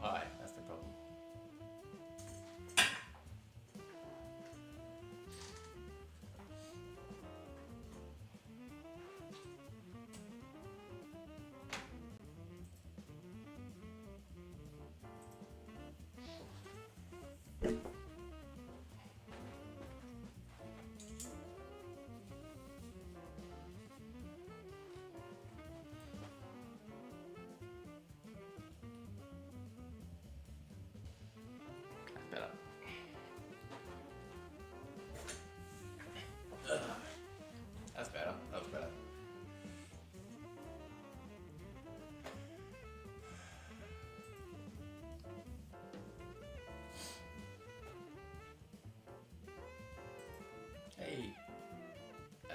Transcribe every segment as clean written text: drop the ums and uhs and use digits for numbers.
high. That's the problem. Better. That's better. That was better. Hey,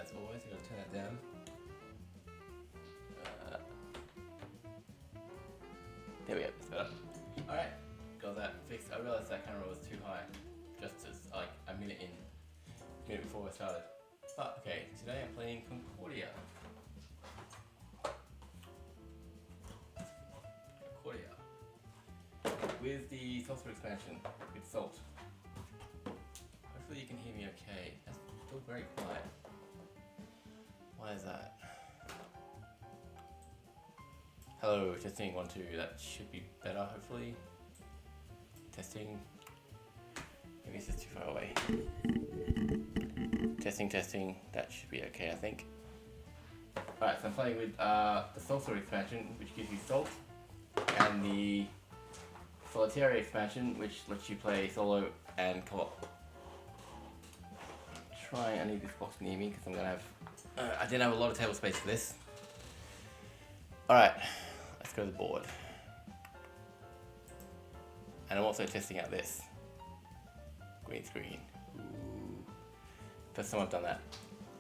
as always, I'm gonna turn that down. There we go. That's better. All right. Got that fixed. I realized that camera was too high, just as like a minute before I started. But okay, today I'm playing Concordia. With the Salsa expansion with salt. Hopefully you can hear me okay. That's still very quiet. Why is that? Hello, testing 1 2. That should be better, hopefully. Testing. Maybe it's just too far away. Testing. That should be okay, I think. Alright, so I'm playing with the Salsa expansion, which gives you salt, and the Solitaria expansion, which lets you play solo and co-op. I need this box near me because I'm gonna have. I didn't have a lot of table space for this. Alright, let's go to the board. And I'm also testing out this green screen. Ooh. First time I've done that.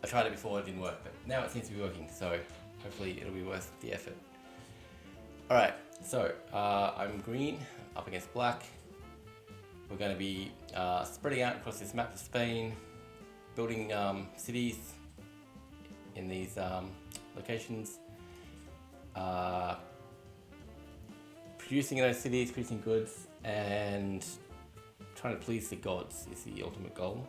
I tried it before, it didn't work, but now it seems to be working, so hopefully it'll be worth the effort. Alright, so I'm green up against black. We're going to be spreading out across this map of Spain, building cities in these locations, producing in those cities, producing goods, and trying to please the gods is the ultimate goal,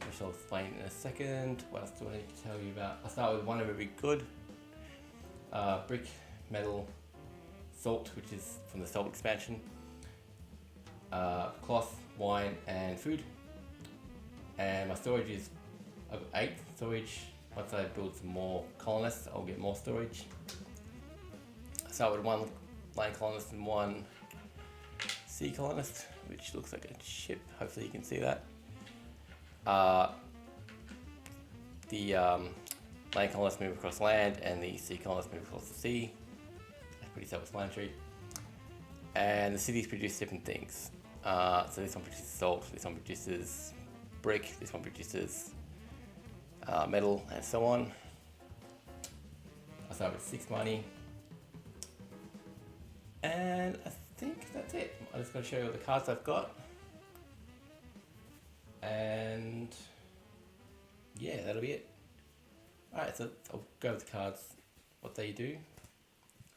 which I'll explain in a second. What else do I need to tell you about? I'll start with one of every good. Brick, metal, salt, which is from the salt expansion, cloth, wine, and food. And my storage is, I've got 8 storage. Once I build some more colonists, I'll get more storage. I start with 1 land colonist and 1 sea colonist, which looks like a ship. Hopefully you can see that. The land colonists move across land and the sea colonists move across the sea. That's pretty self-explanatory. And the cities produce different things. So this one produces salt, this one produces brick, this one produces metal, and so on. I start with 6 money. And I think that's it. I'm just going to show you all the cards I've got. And yeah, that'll be it. Alright, so I'll go with the cards, what they do.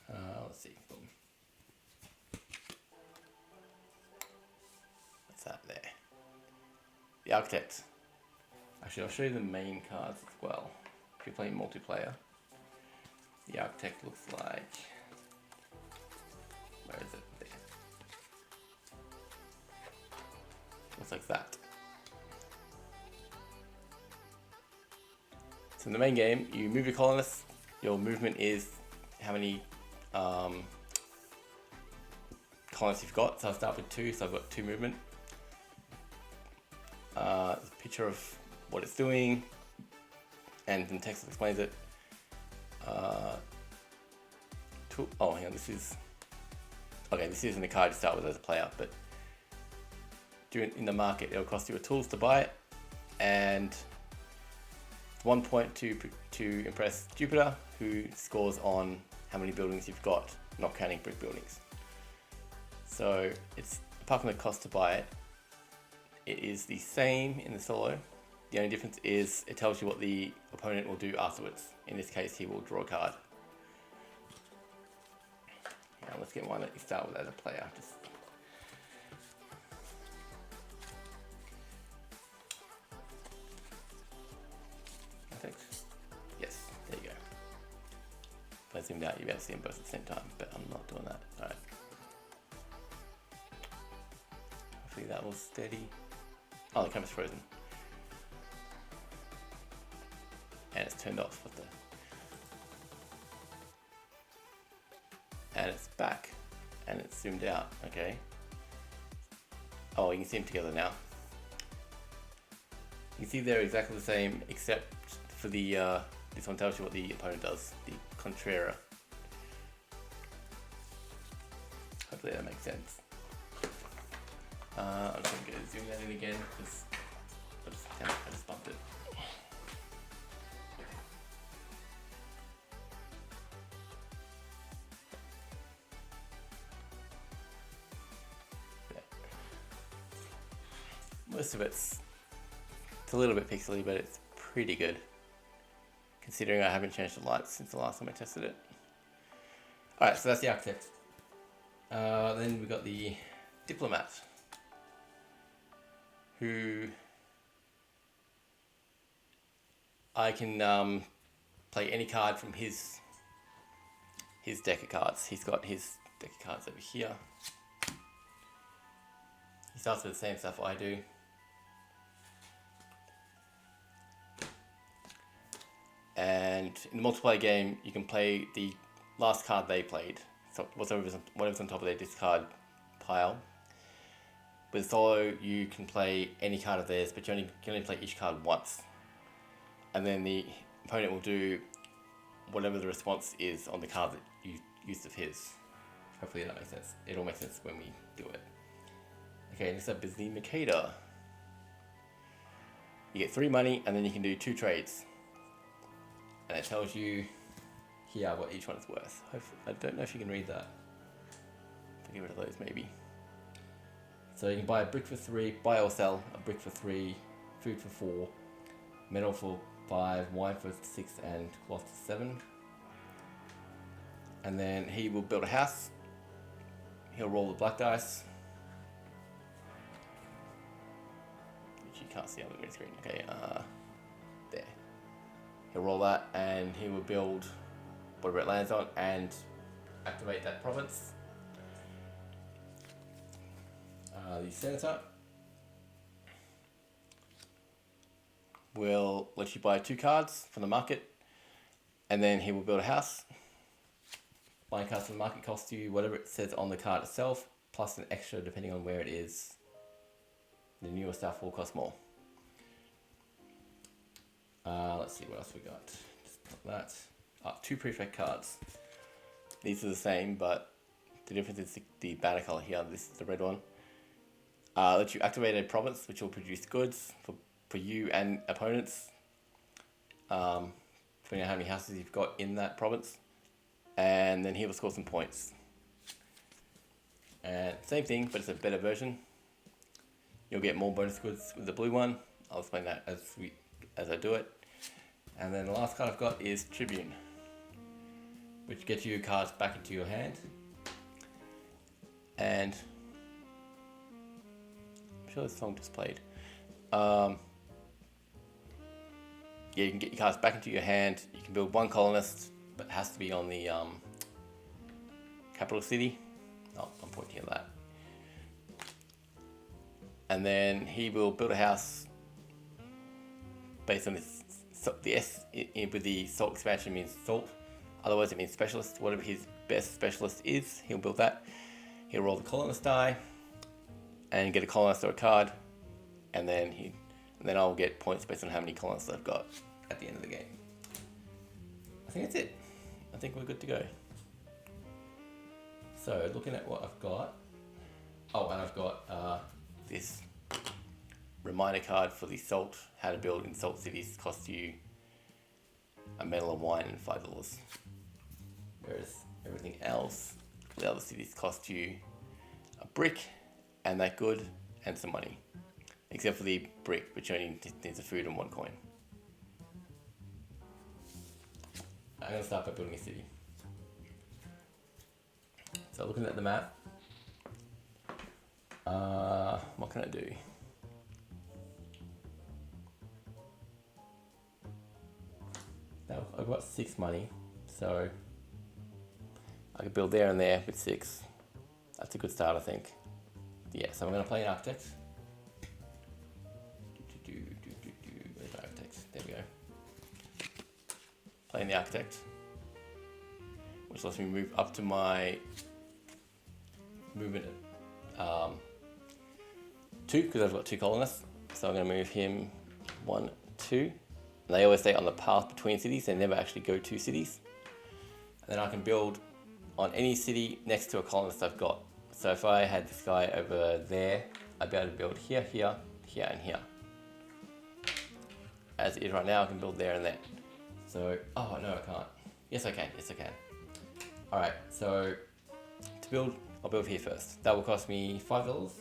Let's see. Boom. What's that there? The Architect. Actually, I'll show you the main cards as well. If you're playing multiplayer, the Architect looks like. Where is it? There. Looks like that. So in the main game, you move your colonists. Your movement is how many colonists you've got. So I'll start with 2, so I've got 2 movement. There's a picture of what it's doing, and the text explains it. Oh, hang on, this is... Okay, this isn't the card you start with as a player, but in the market, it'll cost you a tools to buy it, and 1 point to impress Jupiter, who scores on how many buildings you've got, not counting brick buildings. So it's, apart from the cost to buy it, it is the same in the solo. The only difference is it tells you what the opponent will do afterwards. In this case, he will draw a card. Now let's get one that you start with as a player. Just If I zoomed out, you'll be able to see them both at the same time, but I'm not doing that. Alright. Hopefully that was steady. Oh, the camera's frozen. And it's turned off. What the? And it's back. And it's zoomed out. Okay. Oh, you can see them together now. You can see they're exactly the same, except for the this one tells you what the opponent does, the Concordia. Hopefully that makes sense. I'm just going to zoom that in again because I just bumped it. Yeah. Most of it's a little bit pixely, but it's pretty good considering I haven't changed the lights since the last time I tested it. Alright, so that's the architect. Then we've got the diplomat, who I can play any card from his deck of cards. He's got his deck of cards over here. He starts with the same stuff I do. And in the multiplayer game, you can play the last card they played, so whatever's on top of their discard pile. With solo, you can play any card of theirs, but you can only play each card once. And then the opponent will do whatever the response is on the card that you used of his. Hopefully that makes sense. It all makes sense when we do it. Okay, next up is the Mercator. You get 3 money, and then you can do 2 trades. And it tells you here what each one is worth. Hopefully, I don't know if you can read that. I'll get rid of those maybe. So you can buy a brick for 3, buy or sell a brick for 3, food for 4, metal for 5, wine for 6, and cloth for 7. And then he will build a house. He'll roll the black dice, which you can't see on the green screen. Okay, there. He'll roll that, and he will build whatever it lands on and activate that province. The senator will let you buy 2 cards from the market, and then he will build a house. Buying cards from the market costs you whatever it says on the card itself, plus an extra depending on where it is. The newer stuff will cost more. Let's see what else we got. Just that. 2 prefect cards. These are the same, but the difference is the banner color here. This is the red one. Let you activate a province which will produce goods for you and opponents, depending on how many houses you've got in that province, and then he will score some points. And same thing, but it's a better version. You'll get more bonus goods with the blue one. I'll explain that as I do it. And then the last card I've got is Tribune, which gets you cards back into your hand. And I'm sure this song just played. Yeah, you can get your cards back into your hand. You can build 1 colonist, but it has to be on the capital city. Oh, I'm pointing at that. And then he will build a house based on this. So the S with the salt expansion means salt. Otherwise, it means specialist. Whatever his best specialist is, he'll build that. He'll roll the colonist die and get a colonist or a card, and then I'll get points based on how many colonists I've got at the end of the game. I think that's it. I think we're good to go. So looking at what I've got. Oh, and I've got this reminder card for the salt. How to build in salt cities costs you a metal and wine and $5. Whereas everything else, the other cities cost you a brick and that good and some money. Except for the brick, which only needs a food and 1 coin. I'm going to start by building a city. So looking at the map, what can I do? Now I've got 6 money, so I could build there and there with 6. That's a good start, I think. Yeah, so I'm going to play an architect. Where's my architect? There we go. Playing the architect, which lets me move up to my movement 2, because I've got 2 colonists. So I'm going to move him 1, 2. And they always stay on the path between cities. They never actually go to cities. And then I can build on any city next to a colonist I've got. So if I had this guy over there, I'd be able to build here, here, here, and here. As it is right now, I can build there and there. So, oh no, I can't. Yes, I can. Yes, I can. All right. So to build, I'll build here first. That will cost me $5.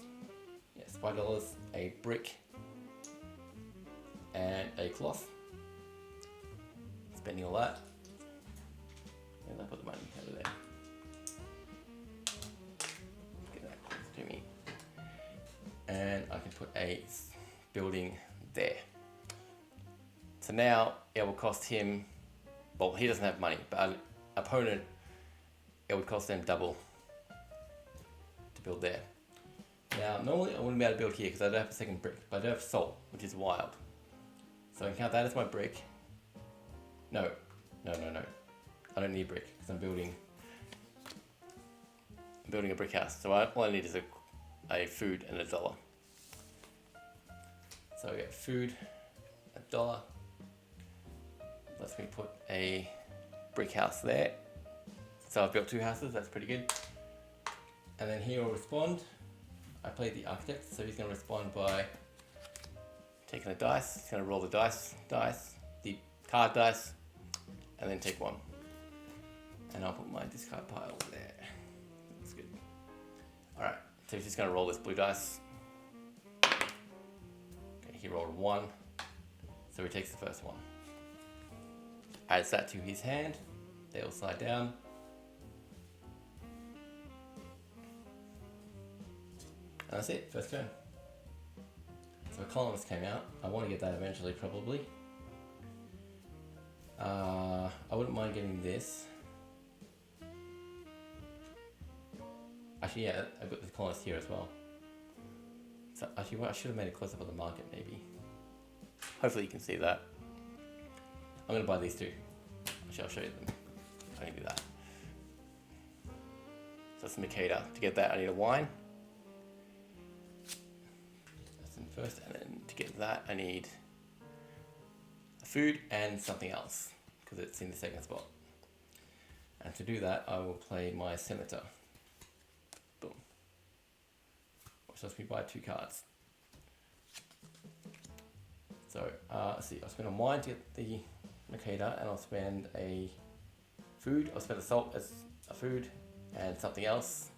Yes, $5. A brick and a cloth. Spending all that. And I put the money over there. Get that close to me. And I can put a building there. So now it will cost him, well, he doesn't have money, but an opponent, it would cost them double to build there. Now, normally I wouldn't be able to build here because I don't have a second brick, but I do have salt, which is wild. So I can count that as my brick. No. I don't need brick because I'm building a brick house. So all I need is a food and $1. So I get food, $1. Lets me put a brick house there. So I've built 2 houses, that's pretty good. And then he will respond. I played the architect, so he's going to respond by taking a dice. He's going to roll the the card dice, and then take 1. And I'll put my discard pile there. That's good. Alright, so he's just going to roll this blue dice. Okay, he rolled 1, so he takes the first one. Adds that to his hand. They all slide down. And that's it, first turn. So a colonist came out. I want to get that eventually, probably. I wouldn't mind getting this. Actually, yeah, I've got the colonist here as well. So actually, well, I should have made a close-up of the market, maybe. Hopefully you can see that. I'm going to buy these 2. Actually, I'll show you them. I can do that. So that's the Mikada. To get that, I need a wine. That's in first. And then to get that, I need a food and something else, because it's in the second spot. And to do that, I will play my Senator. Boom. Which lets me buy 2 cards. So, let's see, I'll spend a wine to get the Mikada, and I'll spend a food. I'll spend a salt as a food and something else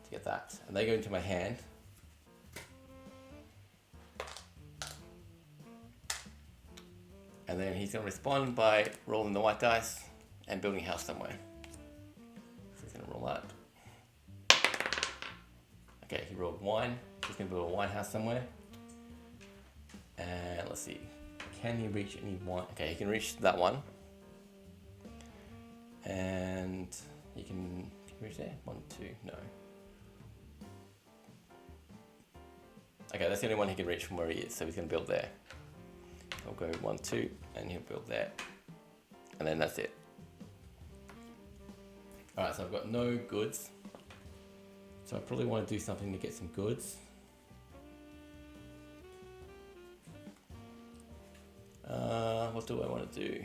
to get that. And they go into my hand. And then he's going to respond by rolling the white dice and building a house somewhere. So he's going to roll that. Okay, he rolled wine. He's going to build a wine house somewhere. And let's see. Can he reach any one? Okay, he can reach that one. And he can reach there? 1, 2, no. Okay, that's the only one he can reach from where he is, so he's going to build there. I'll go 1, 2, and he'll build there. And then that's it. Alright, so I've got no goods. So I probably want to do something to get some goods. What do I want to do?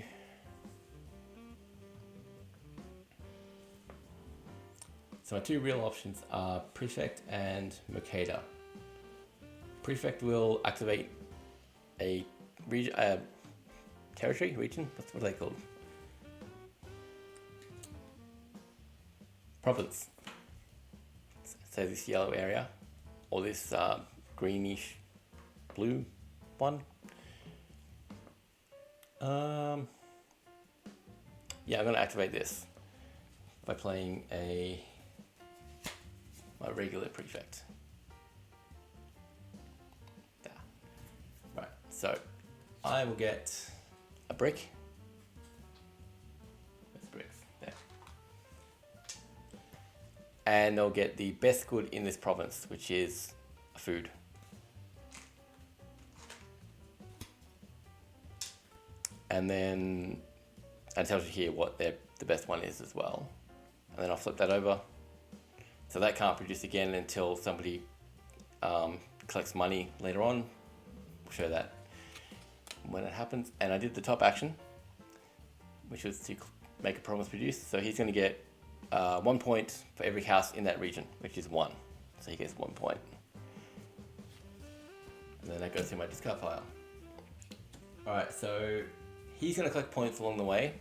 So my 2 real options are Prefect and Mikada. Prefect will activate a territory, region, what are they called? Province. So this yellow area, or this greenish blue one. Yeah, I'm going to activate this by playing my regular prefect. There. Right, so I will get a brick. Where's bricks? There. and they'll get the best good in this province, which is food. And then it tells you here what the best one is as well. And then I'll flip that over. So that can't produce again until somebody collects money later on. We'll show that when it happens. And I did the top action, which was to make a province produce. So he's going to get 1 point for every house in that region, which is 1. So he gets 1 point. And then that goes to my discard pile. Alright, so he's going to collect points along the way.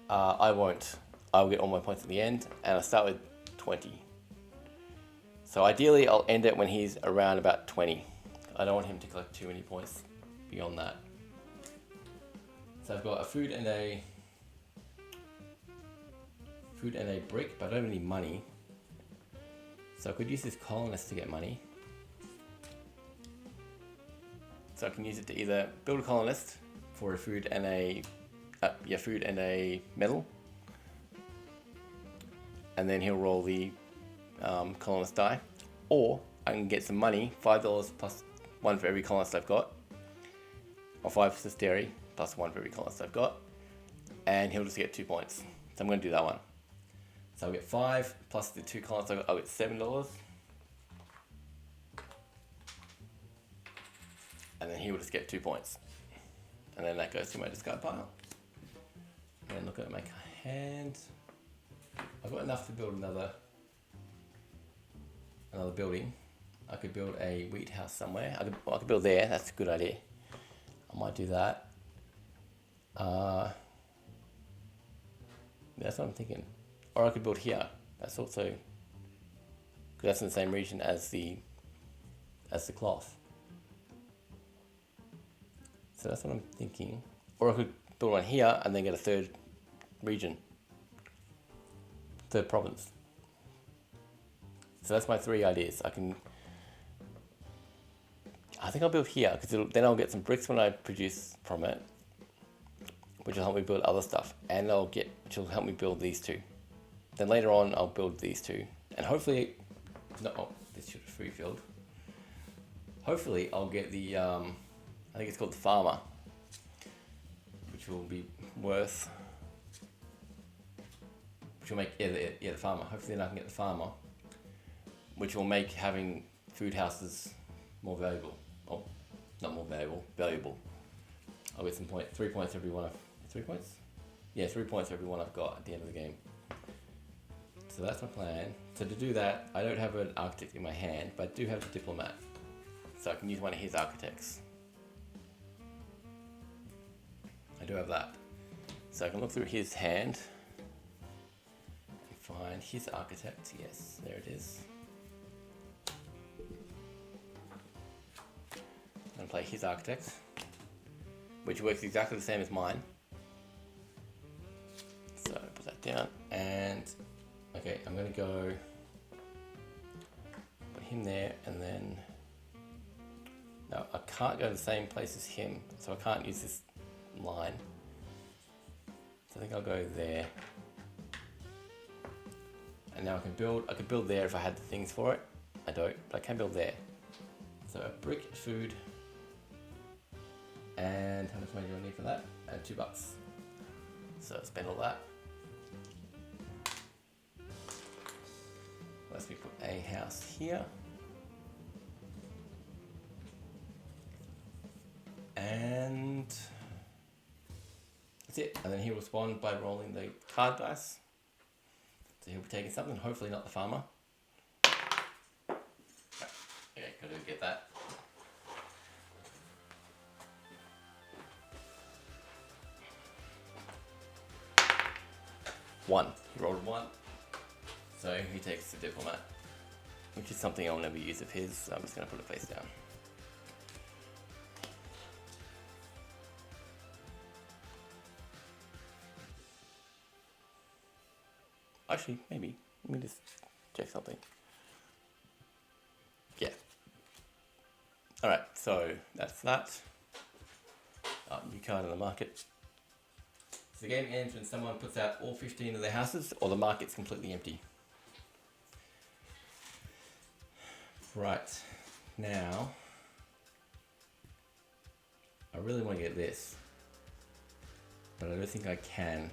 I won't. I'll get all my points at the end, and I'll start with 20. So ideally, I'll end it when he's around about 20. I don't want him to collect too many points beyond that. So I've got a food and a brick, but I don't have any money. So I could use this colonist to get money. So I can use it to either build a colonist for a food and a metal, and then he'll roll the colonist die, or I can get some money, $5 plus 1 for every colonist I've got, or 5 for Sesteri plus 1 for every colonist I've got, and he'll just get 2 points. So I'm going to do that one. So I'll get 5 plus the 2 colonists I've got, I'll get $7. And then he will just get 2 points. And then that goes to my discard pile. And look at my hand. I've got enough to build another building. I could build a wheat house somewhere. I could build there. That's a good idea. I might do that. That's what I'm thinking. Or I could build here. That's also, because that's in the same region as the cloth. So that's what I'm thinking. Or I could build one here and then get a third region, third province. So that's my 3 ideas. I think I'll build here, because then I'll get some bricks when I produce from it, which will help me build other stuff, and which will help me build these 2. Then later on I'll build these 2, and hopefully, this should have free filled. Hopefully I'll get the I think it's called the farmer, which will be worth, which will make, the farmer. Hopefully then I can get the farmer, which will make having food houses more valuable. Oh, not more valuable. I'll get some 3 points every one 3 points? Yeah, 3 points every one I've got at the end of the game. So that's my plan. So to do that, I don't have an architect in my hand, but I do have a diplomat. So I can use one of his architects. I do have that. So I can look through his hand and find his architect. Yes, there it is. I'm going to play his architect, which works exactly the same as mine. So put that down, and okay, I'm going to go put him there, and then no, I can't go to the same place as him, so I can't use this line. So I think I'll go there, and now I could build there if I had the things for it. I don't, but I can build there. So a brick, food, and how much money do I need for that? And $2. So spend all that. Let's put a house here. And that's it. And then he'll respond by rolling the card dice. So he'll be taking something, hopefully not the farmer. Okay, gotta get that. One. He rolled a 1. So he takes the diplomat, which is something I'll never use of his, so I'm just going to put it face down. Actually, maybe. Let me just check something. Yeah. Alright, so that's that. New card in the market. So the game ends when someone puts out all 15 of their houses, or the market's completely empty. Right, now I really want to get this, but I don't think I can.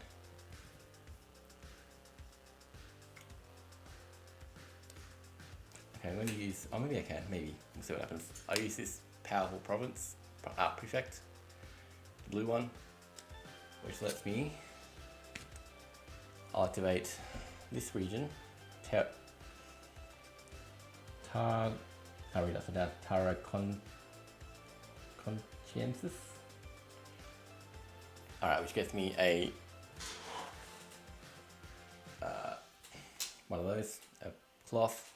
Okay, I'm going to use, oh maybe I can, maybe, we'll see what happens. I'll use this powerful province, prefect, blue one, which lets me activate this region, Tara Consciences. Alright, which gets me a one of those, a cloth,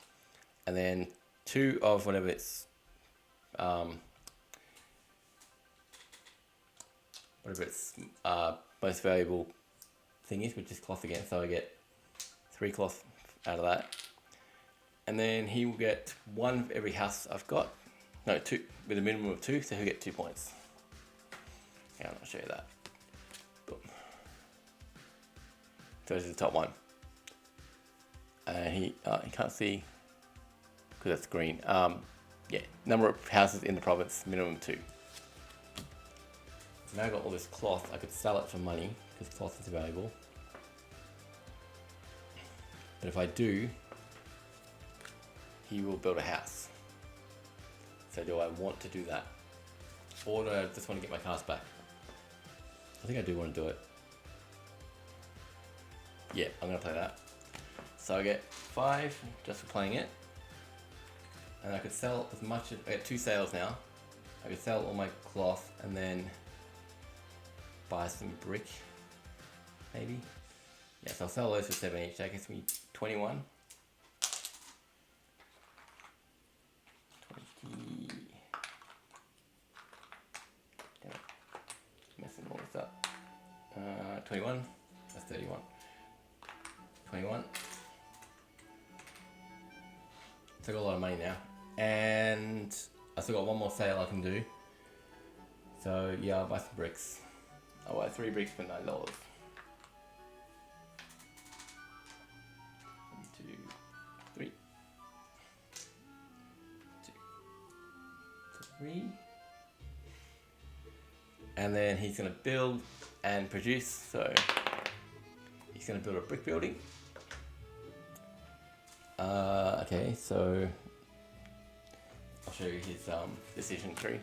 and then 2 of whatever its most valuable thing is, which is cloth again, so I get 3 cloth out of that. And then he will get 1 for every house I've got. No, 2, with a minimum of 2, so he'll get 2 points. Yeah, I'll show you that. Boom. So this is the top one. And he can't see, because that's green. Yeah, number of houses in the province, minimum 2. So now I've got all this cloth, I could sell it for money, because cloth is valuable. But if I do, he will build a house. So do I want to do that? Or do I just want to get my cars back? I think I do want to do it. Yeah, I'm going to play that. So I get 5 just for playing it. And I could sell as much as, I get 2 sales now. I could sell all my cloth and then buy some brick, maybe. Yes, I'll sell those for 7 each. That gets me 21. 20. Damn it. Messing all this up. 21. That's 31. 21. So I got a lot of money now. And I still got 1 more sale I can do. So yeah, I'll buy some bricks. I'll buy 3 bricks for $9. 1, 2, 3. 2, 3. And then he's gonna build and produce. So he's gonna build a brick building. Okay, so I'll show you his decision tree.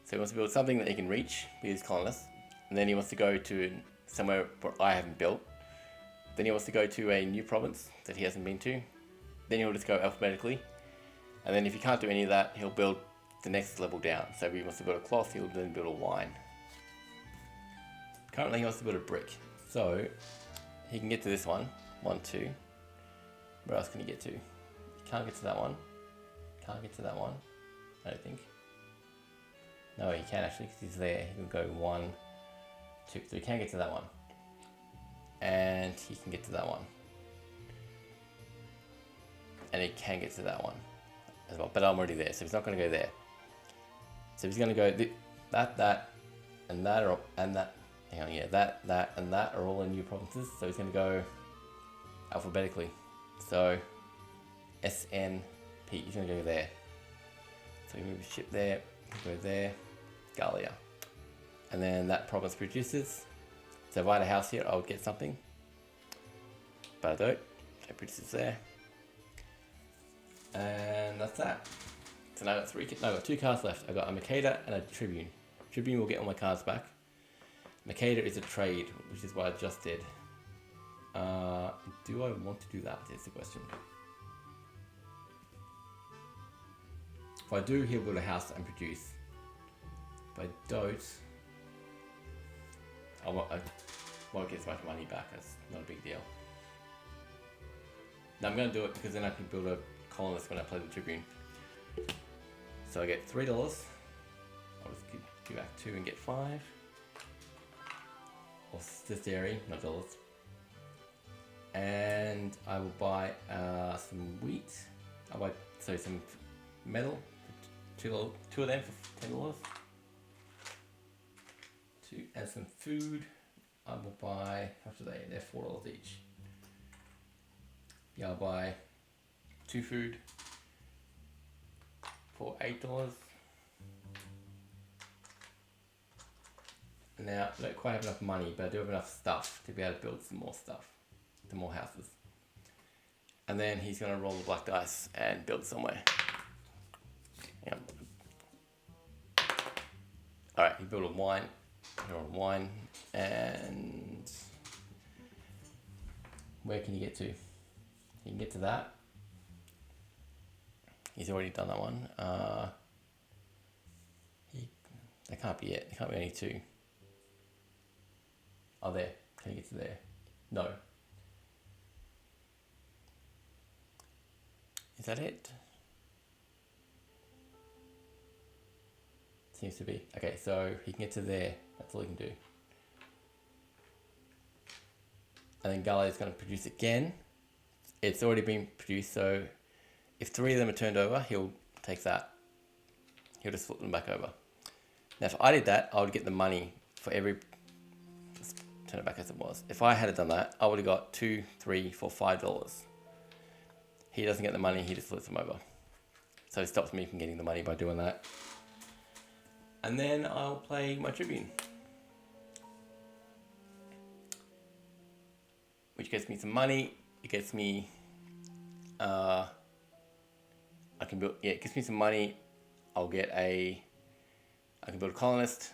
So he wants to build something that he can reach with his colonists, and then he wants to go to somewhere where I haven't built. Then he wants to go to a new province that he hasn't been to. Then he'll just go alphabetically, and then if he can't do any of that, he'll build the next level down. So if he wants to build a cloth, he'll then build a wine. Currently he wants to build a brick, so he can get to this one. 1, 2. Where else can he get to? He can't get to that one. Can't get to that one, I don't think. No, he can actually, because he's there. He can go 1, 2, 3. He can get to that one. And he can get to that one. And he can get to that one as well. But I'm already there, so he's not going to go there. So he's going to go that, and that, and that. Hang on, yeah, that, and that are all in new provinces. So he's going to go alphabetically. So SNP, he's going to go there. So we move the ship there, go there, Galia. And then that province produces. So if I had a house here, I would get something. But I don't. It produces there. And that's that. So now I've got 2 cards left. I've got a Mercator and a Tribune. Tribune will get all my cards back. Mercator is a trade, which is what I just did. Do I want to do that? Is the question. If I do, he'll build a house and produce. If I don't, I won't get as much money back. That's not a big deal. Now I'm going to do it because then I can build a colonist when I play the Tribune. So I get $3. I'll just give back 2 and get 5. Or sterry, not dollars. And I will buy some wheat. I'll buy some metal. 2 of them for $10. 2 and some food. I will buy, how much are they? They're $4 each. Yeah, I'll buy 2 food for $8. Now, I don't quite have enough money, but I do have enough stuff to be able to build some more stuff, some more houses. And then he's going to roll the black dice and build somewhere. Yep. Alright, he built a wine. And where can you get to? You can get to that. He's already done that one. That can't be it. There can't be only two. Oh, there. Can you get to there? No. Is that it? Seems to be. Okay, so he can get to there. That's all he can do. And then Gala is going to produce again. It's already been produced, so if 3 of them are turned over, he'll take that. He'll just flip them back over. Now, if I did that, I would get the money for every... Just turn it back as it was. If I had done that, I would have got $2, $3, $4, $5. He doesn't get the money, he just flips them over. So it stops me from getting the money by doing that. And then I'll play my Tribune, which gets me some money. It gets me, it gets me some money. I can build a colonist,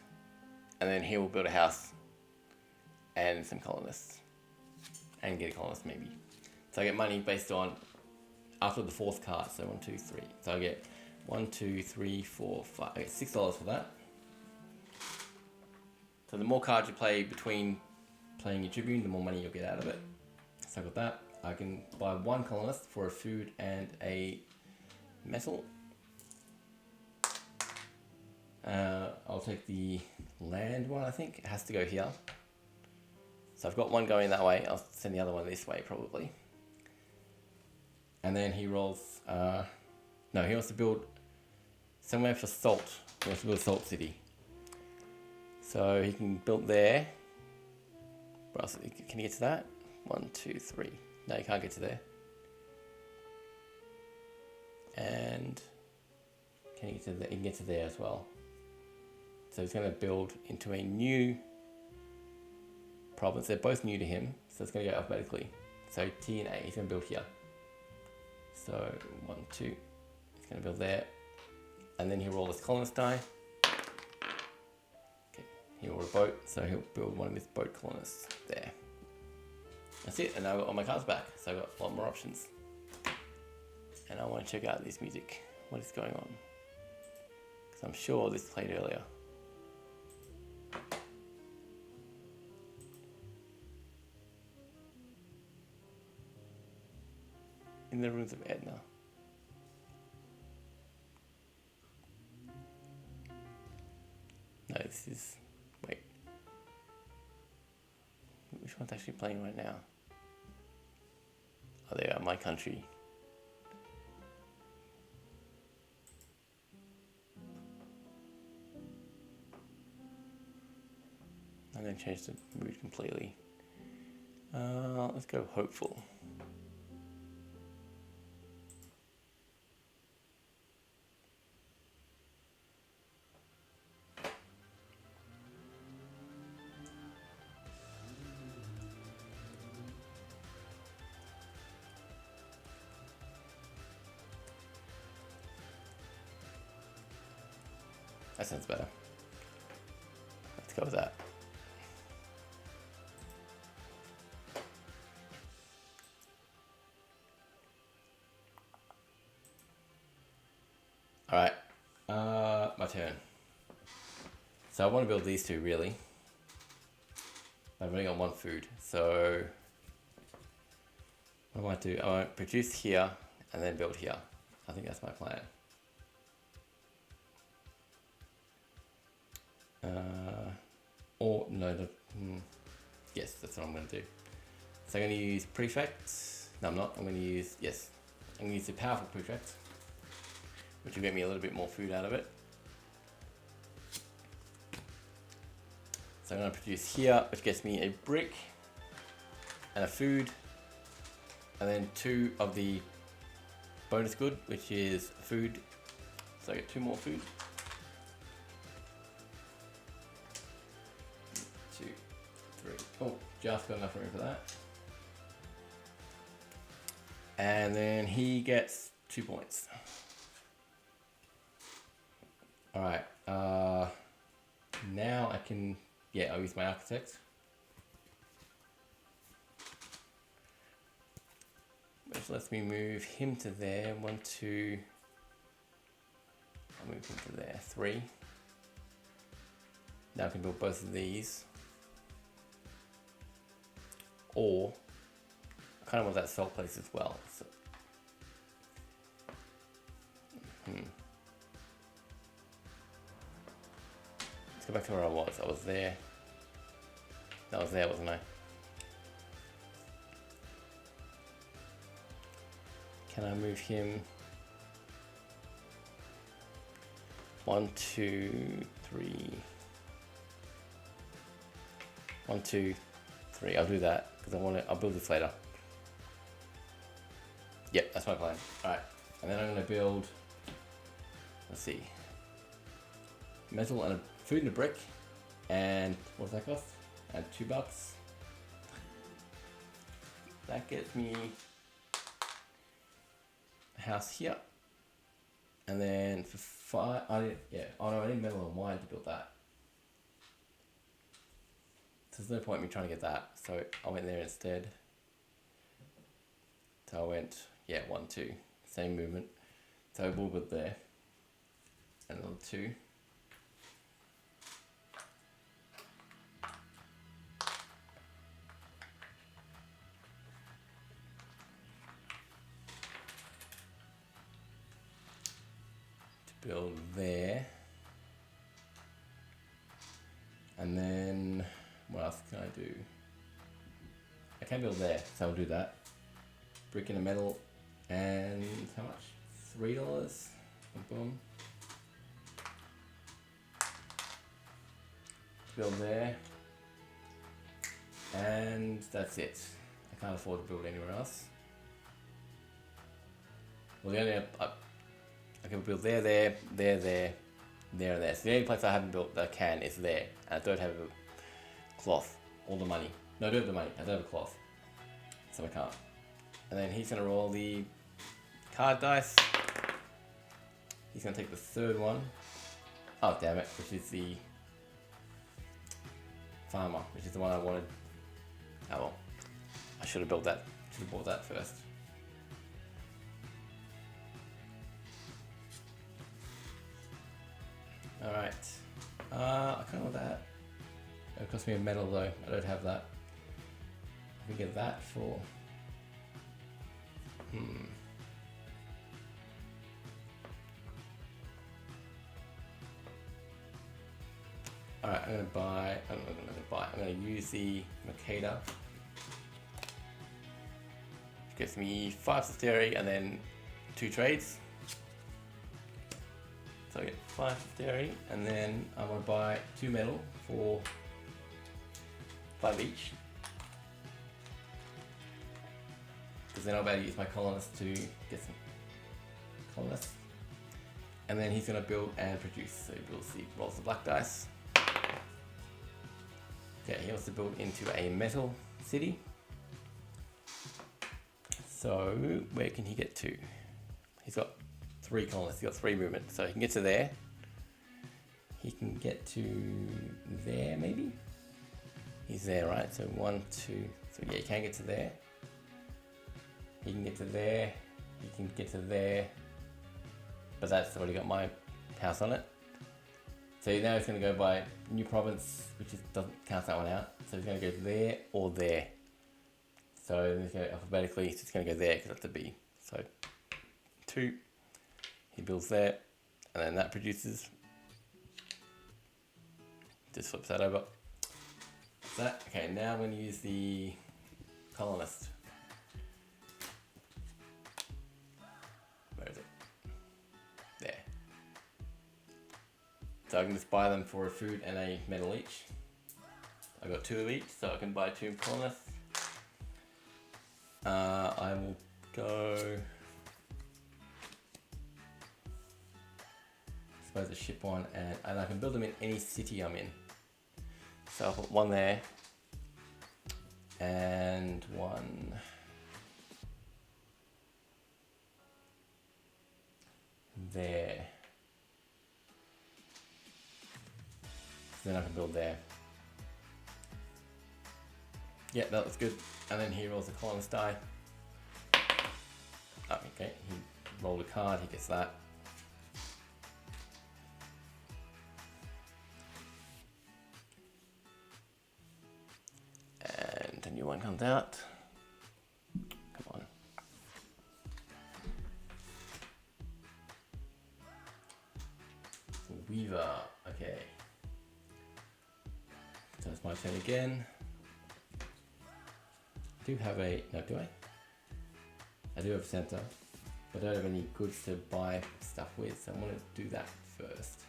and then he will build a house and some colonists, and get a colonist maybe. So I get money based on, after the 4th card, so 1, 2, 3. So I get 1, 2, 3, 4, 5, I get $6 for that. So the more cards you play between playing your Tribune, the more money you'll get out of it. So I got that. I can buy 1 colonist for a food and a metal. I'll take the land one, I think. It has to go here. So I've got one going that way. I'll send the other one this way, probably. And then he rolls... no, he wants to build somewhere for salt. He wants to build a salt city. So he can build there. What else? Can he get to that? 1, 2, 3. No, you can't get to there. And can he get to there? He can get to there as well. So he's going to build into a new province. They're both new to him, so it's going to go alphabetically. So T and A, he's going to build here. So 1, 2. He's going to build there. And then he'll roll his colonist die. He'll roll a boat, so he'll build one of his boat colonists there. That's it, and now I've got all my cards back, so I've got a lot more options. And I want to check out this music. What is going on? Because I'm sure this played earlier. In the Ruins of Edna. No, this is... Wait. Which one's actually playing right now? Oh, they are My Country. I'm going to change the mood completely. Let's go Hopeful. That sounds better. Let's go with that. Alright, my turn. So I want to build these two really. I've only got 1 food, so what I might do, I might produce here and then build here. I think that's my plan. Or no, yes, that's what I'm going to do. So I'm going to use prefect. No, I'm not. I'm going to use, yes, I'm going to use the powerful prefect, which will get me a little bit more food out of it. So I'm going to produce here, which gets me a brick and a food, and then 2 of the bonus good, which is food So I get 2 more food. 2, 3. Oh, just got enough room for that. And then he gets 2 points. Alright, now I can, I'll use my architect. Which lets me move him to there. 1, 2. I'll move him to there. 3. Now I can build both of these. Or I kind of want that salt place as well. So, Let's go back to where I was. I was there. I was there, wasn't I? Can I move him? 1, 2, 3. 1, 2, 3. I'll do that because I want to. I'll build this later. Yep, that's my plan. All right, and then I'm going to build. Let's see. Metal and food and a brick, and what does that cost? And $2. That gets me a house here, and then for 5, I need metal and wine to build that. So there's no point in me trying to get that, so I went there instead. So I went, 1, 2, same movement. So we'll build there, and another 2. Build there, and then what else can I do? I can build there, so I'll do that. Brick and a metal, and how much? $3. Boom. Build there, and that's it. I can't afford to build anywhere else. Well, the only I can build there, there, there, there, there, and there. So the only place I haven't built that I can is there. And I don't have a cloth or the money. No, I don't have the money. I don't have a cloth. So I can't. And then he's going to roll the card dice. He's going to take the 3rd one. Oh, damn it. Which is the farmer, which is the one I wanted. Oh well. I should have built that. Should have bought that first. Alright, I kind of want that. It cost me a metal though, I don't have that. I can get that for... Alright, I'm going to use the Makeda. Which gives me 5 Solitaria and then 2 trades. So I get 5 dairy, and then I'm going to buy 2 metal for 5 each. Because then I'll be able to use my colonists to get some colonists. And then he's going to build and produce. So he rolls the black dice. Okay, he wants to build into a metal city. So where can he get to? He's got 3 colonists, he's got 3 movement, so he can get to there. He can get to there, maybe? He's there, right? So 1, 2, so he can get to there. He can get to there, he can get to there, but that's already got my house on it. So now he's going to go by new province, which doesn't count that one out. So he's going to go there or there. So he's going to alphabetically, so it's going to go there because that's a B. So 2. He builds there, and then that produces. Just flips that over. That okay. Now I'm going to use the colonist. Where is it? There. So I can just buy them for a food and a metal each. I got 2 of each, so I can buy 2 colonists. I will go. suppose a ship one, and I can build them in any city I'm in. So I'll put one there, and one there. So then I can build there. Yeah, that looks good. And then he rolls a colonist die. Oh, okay, he rolled a card, he gets that. And a new one comes out. Come on. Weaver, okay. So it's my turn again. I do have a, no, do I? I do have a center, but I don't have any goods to buy stuff with, so I'm gonna do that first.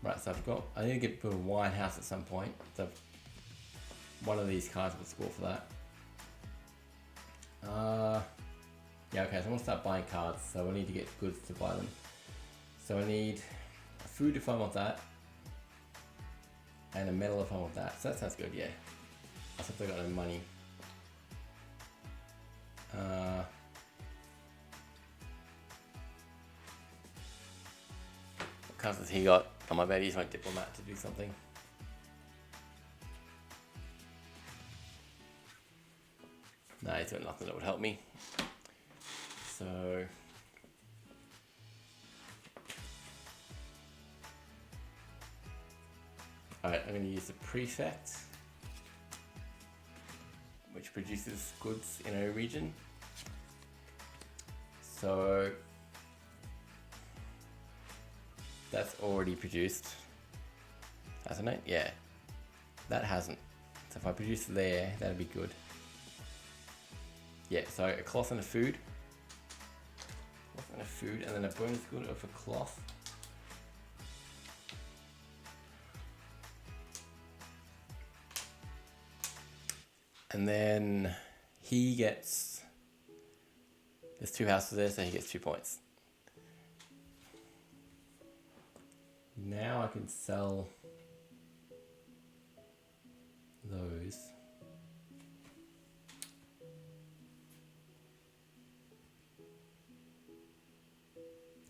Right, so I need to build a wine house at some point. So one of these cards will score for that. Yeah, okay, so I'm gonna start buying cards, so I need to get goods to buy them. So I need food if I want that, and a metal if I want that. So that sounds good, yeah. I think I got no money. What cards has he got? Oh, I bet he's my diplomat to do something. No, he's got nothing that would help me. So alright, I'm going to use the prefect, which produces goods in a region. So that's already produced, hasn't it? Yeah, that hasn't. So if I produce there, that'd be good. Yeah, so a cloth and a food. Cloth and a food, and then a bonus good of a cloth. And then he gets, there's 2 houses there, so he gets 2 points. Now I can sell those.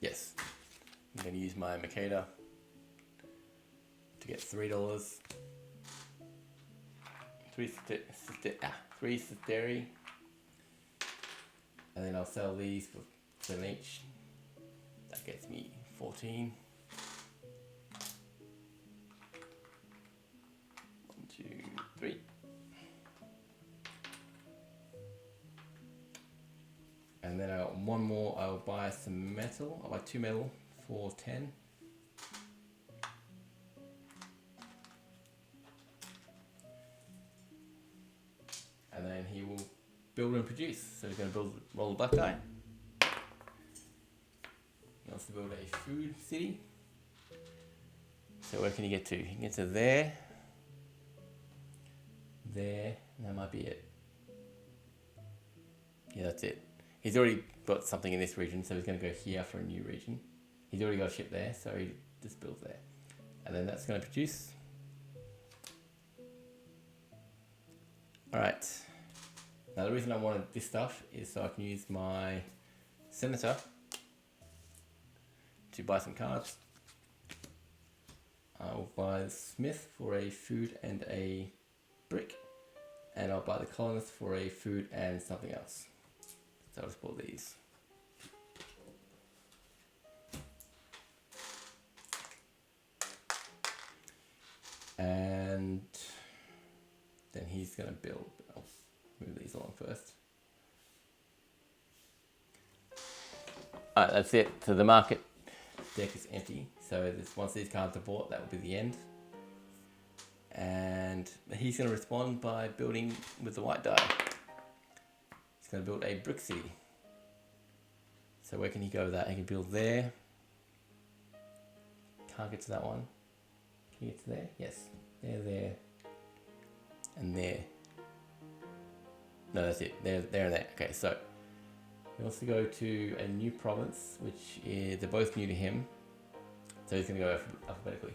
Yes, I'm going to use my Makeda to get $3. 3 Cisteri, and then I'll sell these for 7 each. That gets me 14. 1, 2, 3. And then I got one more. I'll buy some metal. I'll buy 2 metal for 10. And then he will build and produce. So he's going to roll a black die. He wants to build a food city. So where can he get to? He can get to there, and that might be it. Yeah, that's it. He's already got something in this region, so he's going to go here for a new region. He's already got a ship there, so he just builds there. And then that's going to produce. Alright. Now the reason I wanted this stuff is so I can use my senator to buy some cards. I'll buy the smith for a food and a brick, and I'll buy the colonist for a food and something else. So I'll just pull these. And then he's going to build. I'll move these along first. Alright, that's it. So the market deck is empty. So once these cards are bought, that will be the end. And he's going to respond by building with the white die. He's going to build a brick city. So where can he go with that? He can build there. Can't get to that one. Can you get to there? Yes. There, and there. No, that's it. There and there. Okay, so he wants to go to a new province, which is, they're both new to him. So he's going to go alphabetically.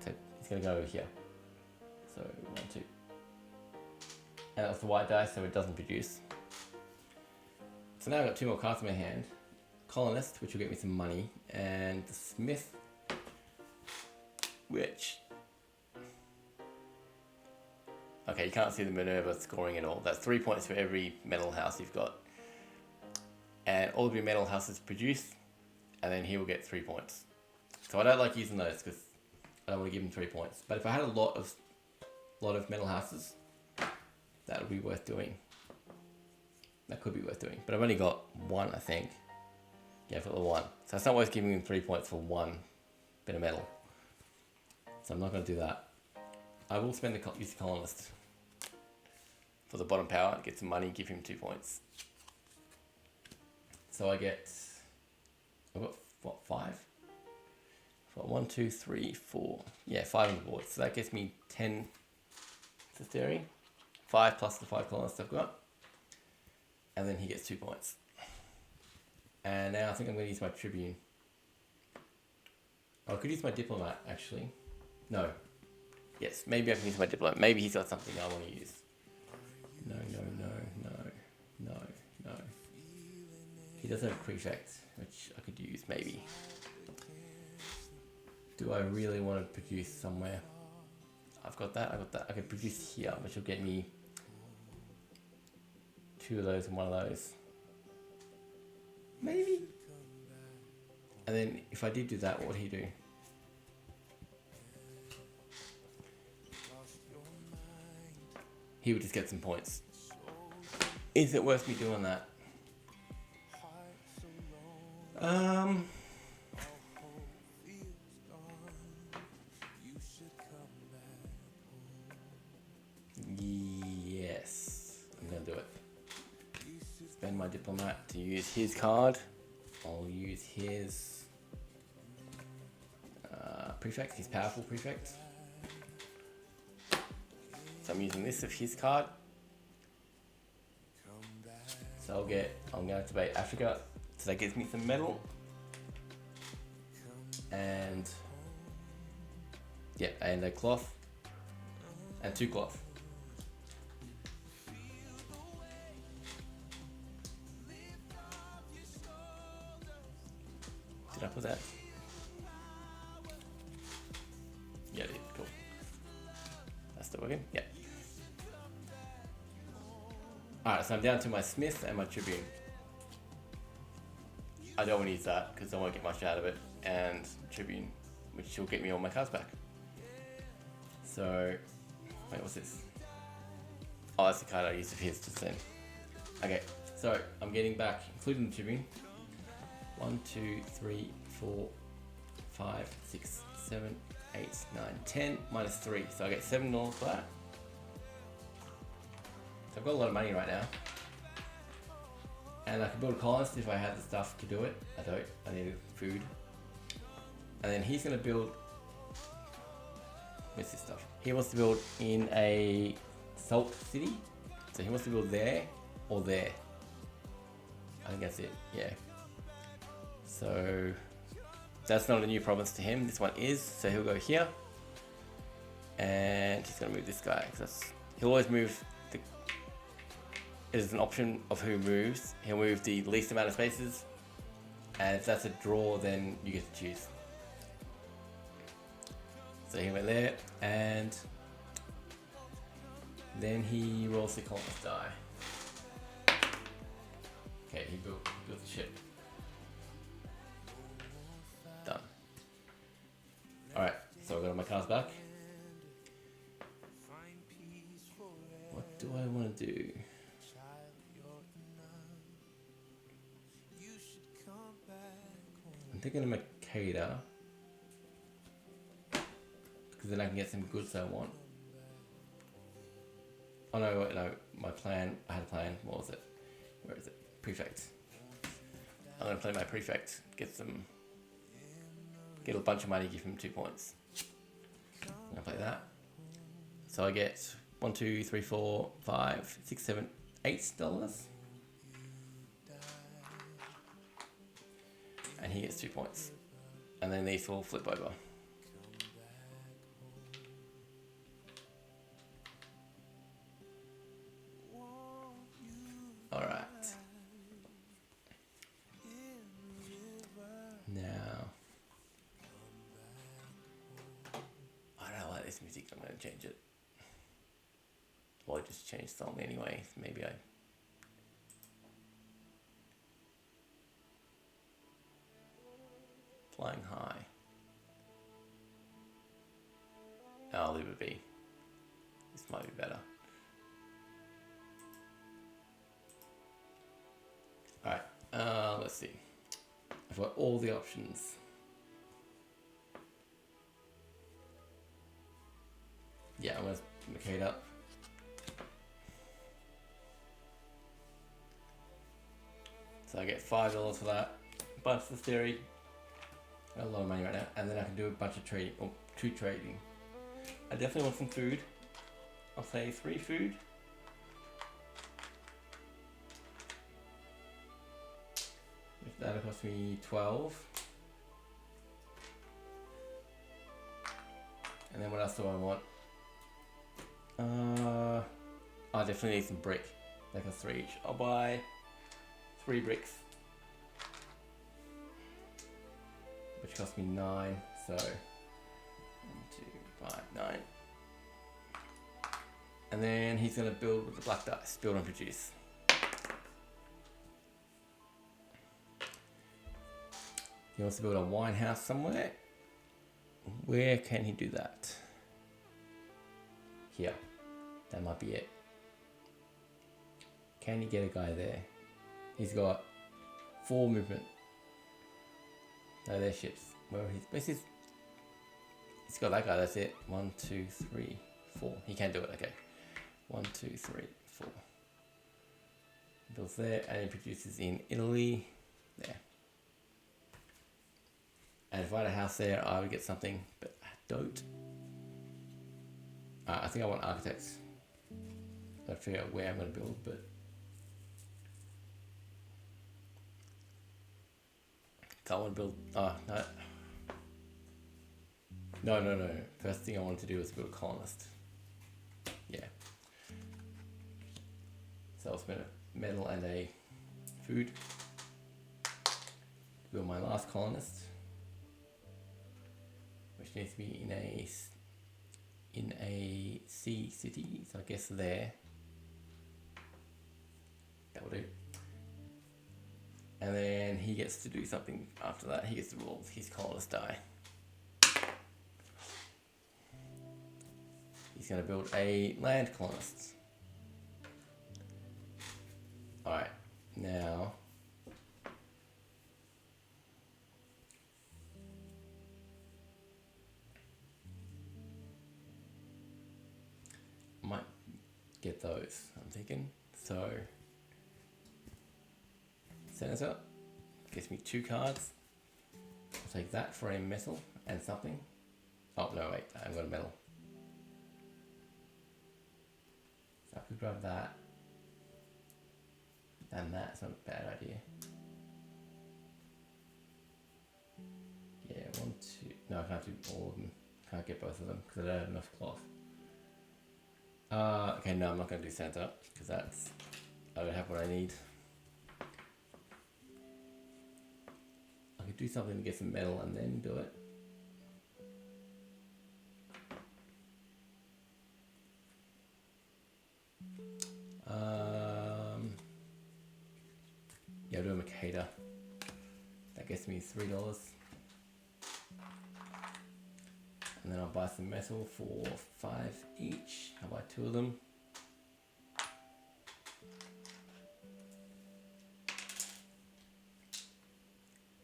So he's going to go over here. So 1, 2. And that's the white dice, so it doesn't produce. So now I've got 2 more cards in my hand. Colonist, which will get me some money, and the Smith, which... Okay, you can't see the Minerva scoring at all. That's 3 points for every metal house you've got. And all of your metal houses produce, and then he will get 3 points. So I don't like using those because I don't want to give him 3 points. But if I had a lot of metal houses, that would be worth doing. That could be worth doing. But I've only got 1, I think. Yeah, I've got the 1. So it's not worth giving him 3 points for 1 bit of metal. So I'm not going to do that. I will spend use the colonist for the bottom power, get some money, give him 2 points. So I've got what, 5? I've got 1, 2, 3, 4. Yeah, 5 on the board. So that gets me 10 Solitaria. 5 plus the 5 colonists I've got. And then he gets 2 points. And now I think I'm going to use my Tribune. Oh, I could use my Diplomat, actually. No. Yes, maybe I can use my Diplomat. Maybe he's got something I want to use. No. He does have a Prefect, which I could use, maybe. Do I really want to produce somewhere? I've got that. I could produce here, which will get me 2 of those and 1 of those. Maybe. And then if I did do that, what would he do? He would just get some points. Is it worth me doing that? Yes, I'm gonna do it. Spend my Diplomat to use his card. I'll use his Prefect, his powerful Prefect. So I'm using this of his card. So I'm going to activate Africa. So that gives me some metal. And yeah, and a cloth. And 2 cloth. Did I put that? Yeah, I did. Cool. That's still working? Yeah. Alright, so I'm down to my Smith and my Tribune. I don't want to use that because I won't get much out of it. And Tribune, which will get me all my cards back. So, wait, what's this? Oh, that's the card I used of his just then. Okay, so I'm getting back, including the Tribune, 1, 2, 3, 4, 5, 6, 7, 8, 9, 10, minus 3. So I get $7 for that. So I've got a lot of money right now. And I can build a colonist if I had the stuff to do it. I don't. I need food. And then he's going to build... Where's this stuff? He wants to build in a salt city. So he wants to build there or there. I think that's it. Yeah. So that's not a new province to him. This one is. So he'll go here. And he's going to move this guy. He'll always move... There's an option of who moves. He'll move the least amount of spaces. And if that's a draw, then you get to choose. So he went there. And then he rolls the colonist die. Okay, he built the ship. Done. Alright, so I've got all my cards back. What do I want to do? I'm thinking of Makeda. Because then I can get some goods I want. Oh no, wait, no, my plan, I had a plan. What was it? Where is it? Prefect. I'm going to play my Prefect, get a bunch of money, give him 2 points. I'm going to play that. So I get 1, 2, 3, 4, 5, 6, 7, $8. And he gets 2 points. And then these will flip over. Alright. Now, I don't like this music, I'm going to change it. Well, I just changed song anyway, maybe I... Flying high. I'll leave it be. This might be better. Alright, let's see. I've got all the options. Yeah, I'm going to make it up. So I get $5 for that. Bunch of theory. Got a lot of money right now. And then I can do a bunch of trading, or 2 trading. I definitely want some food. I'll say 3 food. That'll cost me 12. And then what else do I want? I definitely need some brick. Like a 3 each. I'll buy 3 bricks. Which cost me 9. So 1, 2, 5, 9. And then he's gonna build with the black dice. Build and produce. He wants to build a wine house somewhere. Where can he do that? Here. That might be it. Can he get a guy there? He's got 4 movement. No, there's ships. Where's his? He's got that guy, that's it. 1, 2, 3, 4. He can do it, okay. 1, 2, 3, 4. Builds there, and he produces in Italy. There. And if I had a house there, I would get something, but I don't. I think I want architects. Gotta figure out where I'm going to build, but... I want to build... Oh, no. No. First thing I wanted to do was build a colonist. Yeah. So I'll spend a metal and a food. Build my last colonist. Which needs to be in a sea city, so I guess there. That will do. And then he gets to do something after that. He gets to roll his colonist die. He's going to build a land colonist. Alright, now... might get those, I'm thinking. So, Senator gives me 2 cards. I'll take that for a metal and something. Oh, no, wait, I haven't got a metal. So I could grab that. And that's not a bad idea. Yeah, 1, 2. No, I can't do all of them. Can't get both of them because I don't have enough cloth. Okay, no, I'm not going to do Santa because I don't have what I need. I could do something to get some metal and then do it. Yeah, I'll do a Makeda. That gets me $3. And then I'll buy some metal for 5 each. I'll buy 2 of them.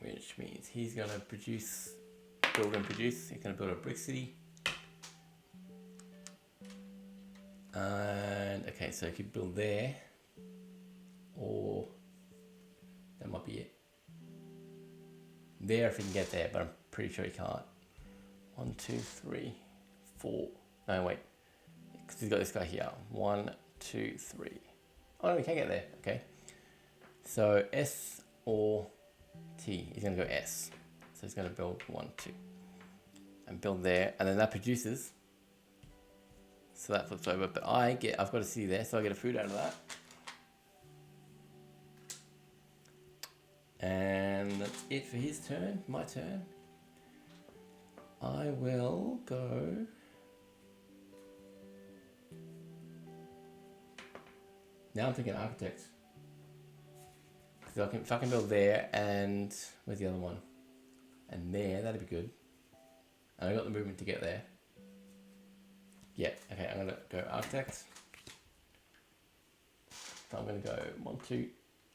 Which means he's gonna build and produce. He's gonna build a brick city. And okay, so he could build there. Or that might be it. There if he can get there, but I'm pretty sure he can't. 1, 2, 3, 4. No, wait. Because he's got this guy here. 1, 2, 3. Oh no, we can't get there. Okay. So S or T. He's going to go S. So he's going to build 1, 2. And build there. And then that produces. So that flips over. But I've got a city there. So I get a food out of that. And that's it for his turn. My turn. I will go. Now I'm thinking architect. Because if I can build there and where's the other one? And there, that'd be good. And I got the movement to get there. Yeah, okay, I'm gonna go architect. So I'm gonna go 1, 2,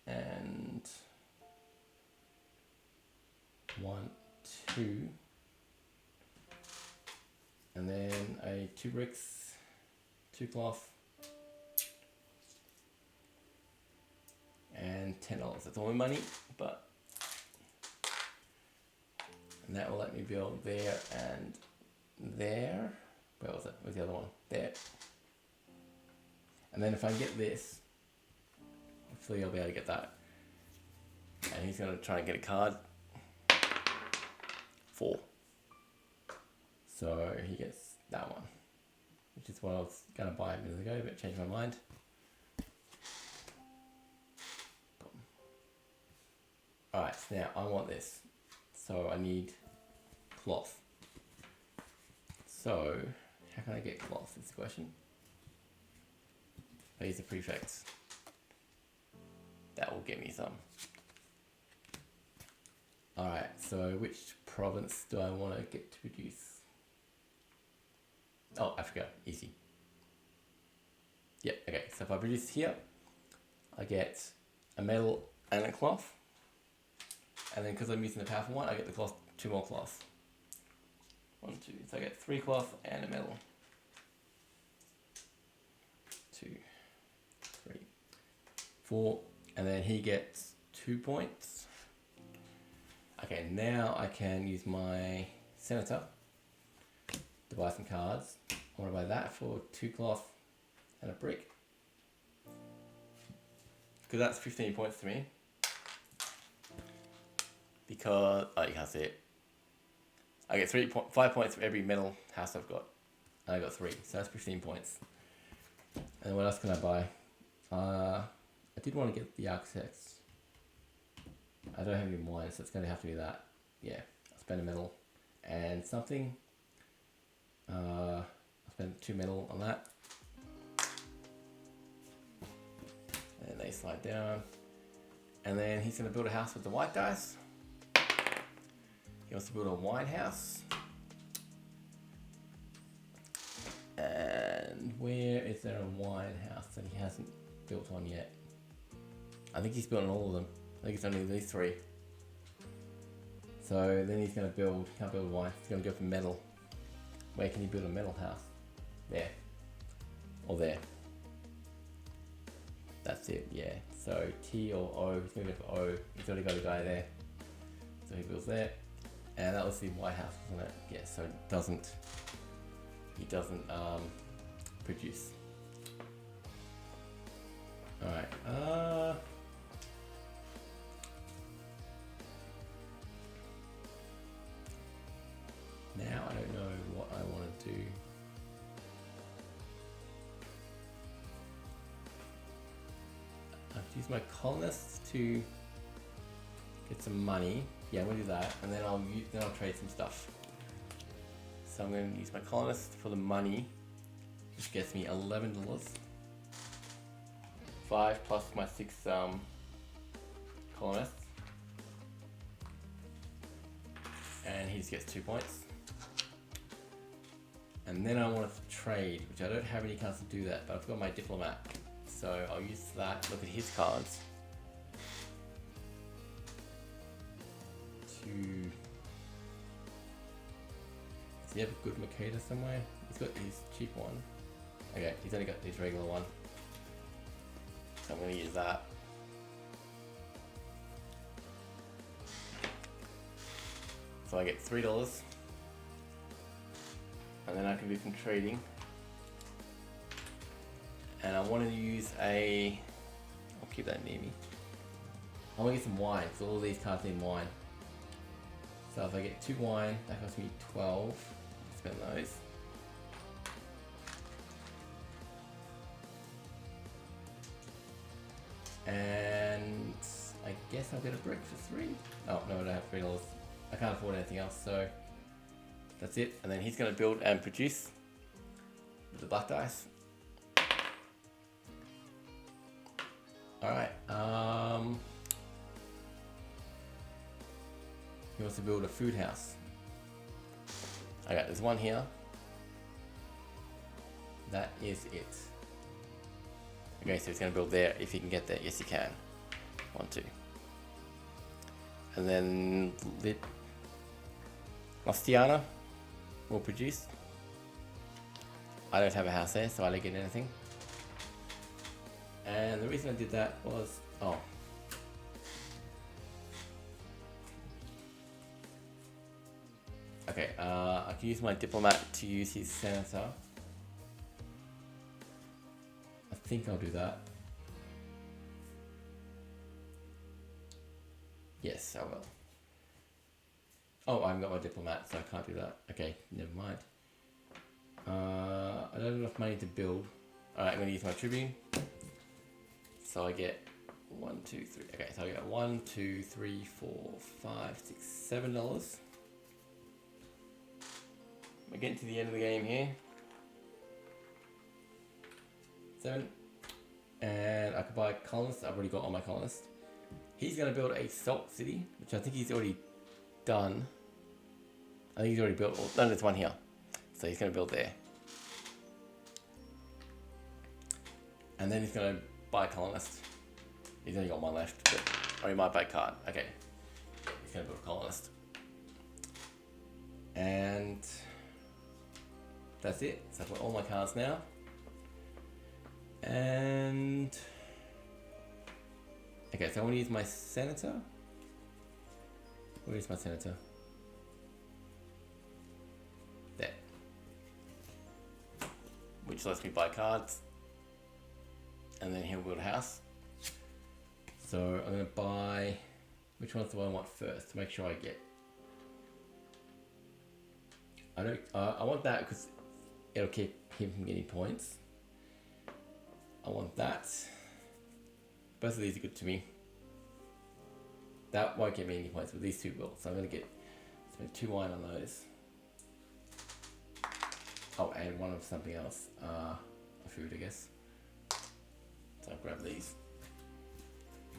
and 1, 2. And then a 2 bricks, 2 cloth, and $10. That's all my money, but and that will let me build there and there. Where was it? Where's the other one? There. And then if I get this, hopefully I'll be able to get that. And he's going to try and get a card. 4. So he gets that one, which is what I was going to buy a minute ago, but changed my mind. Alright, so now I want this. So I need cloth. So, how can I get cloth is the question. I use the prefix. That will get me some. Alright, so which province do I want to get to produce? Oh, Africa, easy. Yep, okay, so if I produce here, I get a metal and a cloth. And then because I'm using the powerful one, I get the cloth, 2 more cloth. 1, 2, so I get 3 cloth and a metal. 2, 3, 4, and then he gets 2 points. Okay, now I can use my senator to buy some cards. I want to buy that for 2 cloth and a brick. Because that's 15 points to me. Because, oh, you can't see it. I get 5 points for every metal house I've got. And I got 3, so that's 15 points. And what else can I buy? I did want to get the architects. I don't have any wine, so it's going to have to be that. Yeah, I'll spend a metal and something. I'll spend 2 metal on that. And they slide down. And then he's going to build a house with the white dice. He wants to build a wine house. And where is there a wine house that he hasn't built on yet? I think he's built on all of them. I think it's only these 3. So then he's going to build, can't build wine, he's going to go for metal. Where can he build a metal house? There. Or there. That's it, yeah. So T or O, he's going to go for O. He's already got a guy there. So he builds there. And that was the White House, wasn't it? Yeah, so he doesn't produce. Alright, now I don't know what I want to do. I have to use my colonists to get some money. Yeah, I'm gonna do that, and then I'll trade some stuff. So I'm gonna use my colonists for the money, which gets me $11. 5 plus my 6 colonists, and he just gets 2 points. And then I want to trade, which I don't have any cards to do that, but I've got my diplomat, so I'll use that. Look at his cards. Does he have a good Mercator somewhere? He's got his cheap one. Okay, he's only got his regular one. So I'm going to use that. So I get $3. And then I can do some trading. And I wanted to use a keep that near me. I want to get some wine, because all these cards need wine. So if I get 2 wine, that costs me 12. Spend those. And I guess I'll get a brick for 3. Oh no, I don't have $3. I can't afford anything else, so that's it. And then he's going to build and produce with the black dice. Alright, he wants to build a food house. Okay, there's one here. That is it. Okay, so he's going to build there if he can get there. Yes, he can. 1, 2. And then Lastiana will produce. I don't have a house there, so I don't get anything. And the reason I did that was, okay, I can use my diplomat to use his senator. I think I'll do that. Yes, I will. Oh, I haven't got my diplomat, so I can't do that. Okay, never mind. I don't have enough money to build. Alright, I'm going to use my tribune. So I get 1, 2, 3. Okay, so I get 1, 2, 3, 4, 5, 6, $7. We're getting to the end of the game here. 7. And I could buy colonists. I've already got all my colonists. He's going to build a salt city, which I think he's already done. I think he's already built all. No, there's one here. So he's going to build there. And then he's going to buy a colonist. He's only got 1 left, but or he might buy a card. Okay. He's going to build a colonist. And that's it. So I've got all my cards now. And okay, so I want to use my senator. Where is my senator? There. Which lets me buy cards. And then he'll build a house. So I'm going to buy, which ones do I want first to make sure I get? I want that because it'll keep him from getting points. I want that. Both of these are good to me. That won't get me any points, but these 2 will. So I'm going to spend 2 wine on those. Oh, and 1 of something else. A food, I guess. So I'll grab these.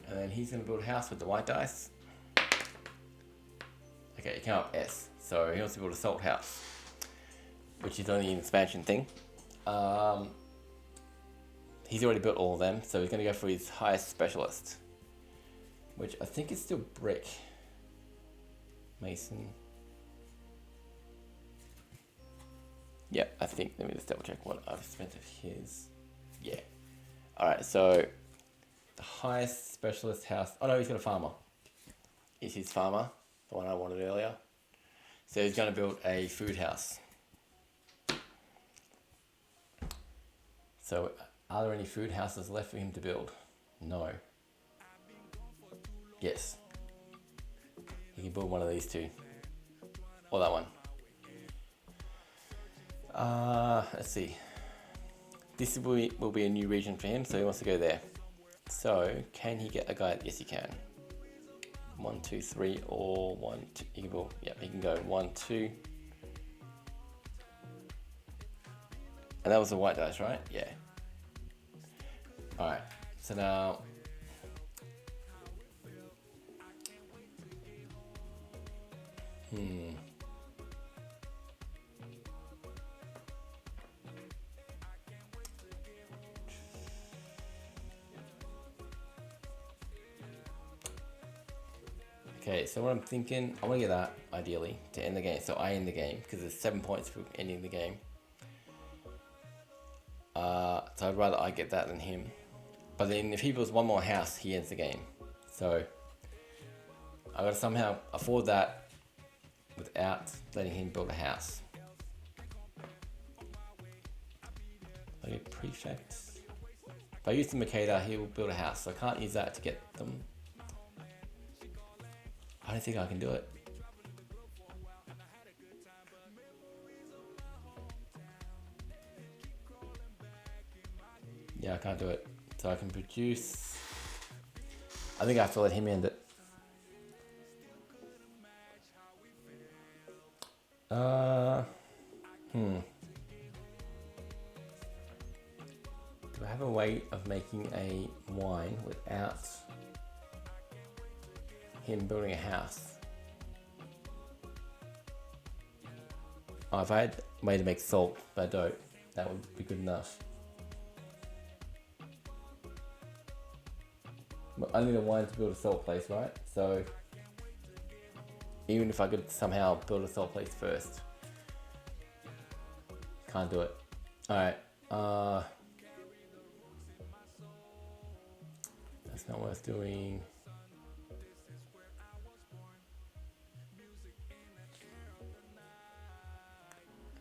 And then he's going to build a house with the white dice. Okay, it came up S. So he wants to build a salt house, which is only an expansion thing. He's already built all of them, so he's going to go for his highest specialist, which I think is still brick. Mason. Yeah, I think, let me just double check what I've spent of his. Yeah. Alright, so the highest specialist house. Oh no, he's got a farmer. Is his farmer, the one I wanted earlier. So he's going to build a food house. So are there any food houses left for him to build? No. Yes. He can build one of these 2. Or that one. Let's see. This will be a new region for him, so he wants to go there. So, can he get a guy? Yes, he can. 1, 2, 3, or 1, 2. He can build, yeah, he can go 1, 2. And that was the white dice, right? Yeah. Alright, so now okay, so what I'm thinking, I want to get that ideally to end the game. So I end the game because there's 7 points for ending the game. So I'd rather I get that than him. But then if he builds 1 more house, he ends the game. So I gotta somehow afford that without letting him build a house. I get prefects. If I use the Makeda, he will build a house, so I can't use that to get them. I don't think I can do it. Yeah, I can't do it. So I can produce. I think I have to let him end it. Do I have a way of making a wine without him building a house? Oh, if I had a way to make salt, but I don't, that would be good enough. But I need a wine to build a salt place, right? So even if I could somehow build a salt place first, can't do it. Alright, that's not worth doing.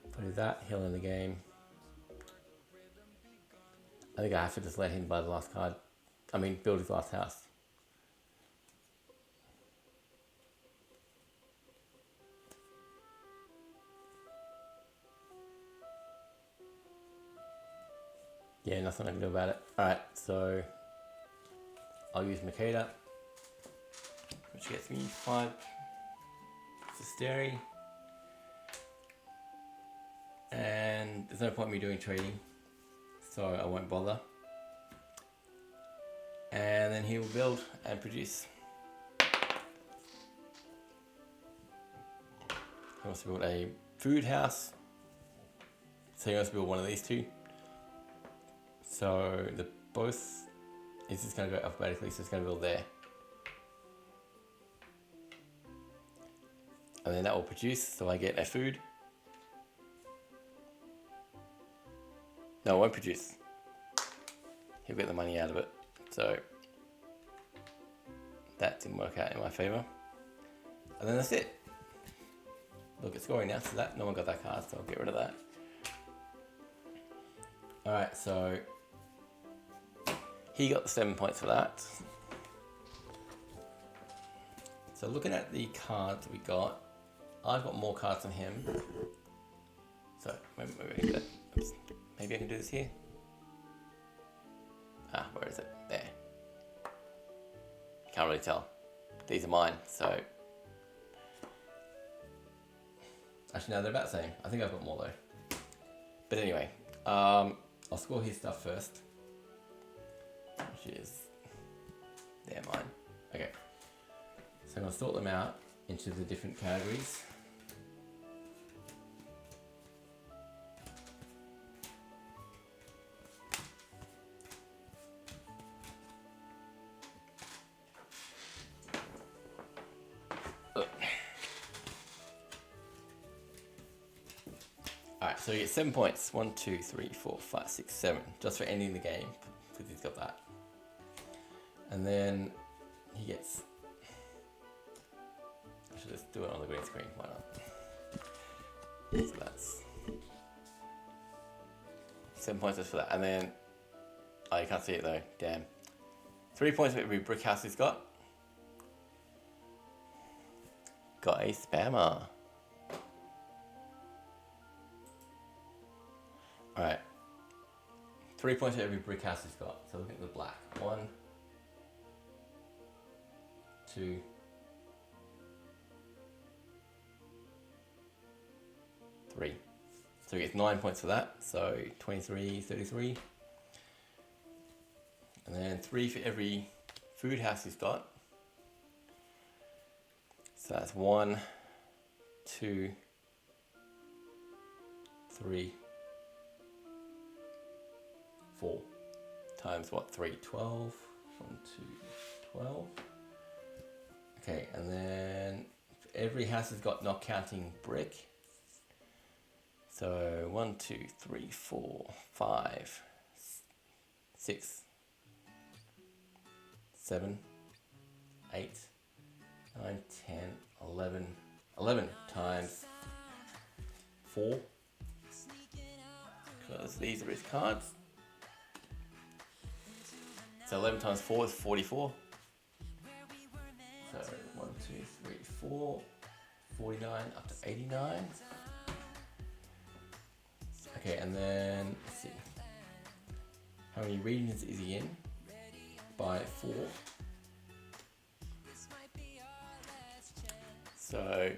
If I do that, he'll end the game. I think I have to just let him buy the last card. I mean, build his last house. Yeah, nothing I can do about it. Alright, so I'll use Makeda, which gets me 5 Sisteri. And there's no point in me doing trading, so I won't bother. And then he will build and produce. He wants to build a food house, so he wants to build one of these two. So the both is just going to go alphabetically, so it's going to build there. And then that will produce, so I get a food. No, it won't produce. He'll get the money out of it. So that didn't work out in my favor. And then that's it. Look, it's scoring now, so that no one got that card, so I'll get rid of that. Alright, so he got the 7 points for that. So looking at the cards we got, I've got more cards than him. So maybe I can do that. Oops. Maybe I can do this here. Ah, where is it? There. Can't really tell. These are mine, so. Actually, no, they're about the same. I think I've got more though. But anyway, I'll score his stuff first. Which is, they're mine. Okay. So I'm going to sort them out into the different categories. Alright, so you get 7 points. 1, 2, 3, 4, 5, 6, 7. Just for ending the game, because he's got that. And then he gets... I should just do it on the green screen, why not? So that's 7 points just for that. And then... Oh, you can't see it though, damn. 3 points for every brick house he's got. Got a spammer. Alright. 3 points for every brick house he's got. So look at the black. 1, 2, 3. So he gets 9 points for that. So 23, 33. And then 3 for every food house he's got. So that's 1, 2, 3, 4 times what? 3, 12. 1, 2, 12. Okay, and then every house has got, not counting brick. So 1, 2, 3, 4, 5, 6, 7, 8, 9, 10, 11. 11 times 4. Because these are his cards. So 11 times 4 is 44. So 1, 2, 3, 4, 49 up to 89. Okay, and then let's see. How many readings is he in? By 4. So,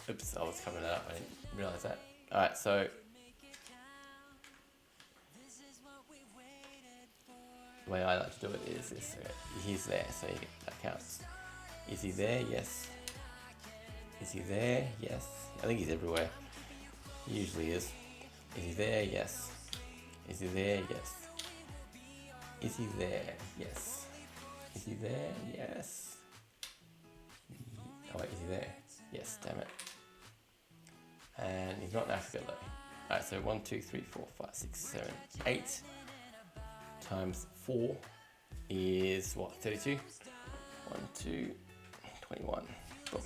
oops, I was covering that up. I didn't realize that. All right, so the way I like to do it is this. He's there, so that counts. Is he there? Yes. Is he there? Yes. I think he's everywhere. He usually is. Is he there? Yes. Is he there? Yes. Is he there? Yes. Is he there? Yes. Oh wait, is he there? Yes, damn it. And he's not in Africa though. Alright, so 1, 2, 3, 4, 5, 6, 7, 8 times 4 is what? 32? 1, 2, 21. Boom.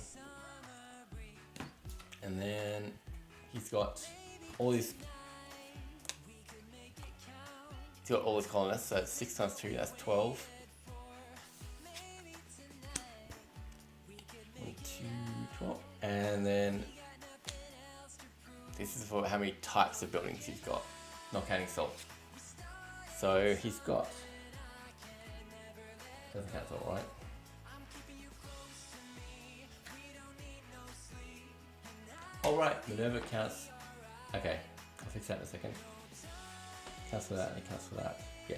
And then he's got all these colonists, so that's 6 times 2, that's 12. 1, 2, 12. And then this is for how many types of buildings he's got, not counting salt. So he's got, doesn't count salt, right? All right, Minerva counts. Okay, I'll fix that in a second. Counts for that and it counts for that. Yeah,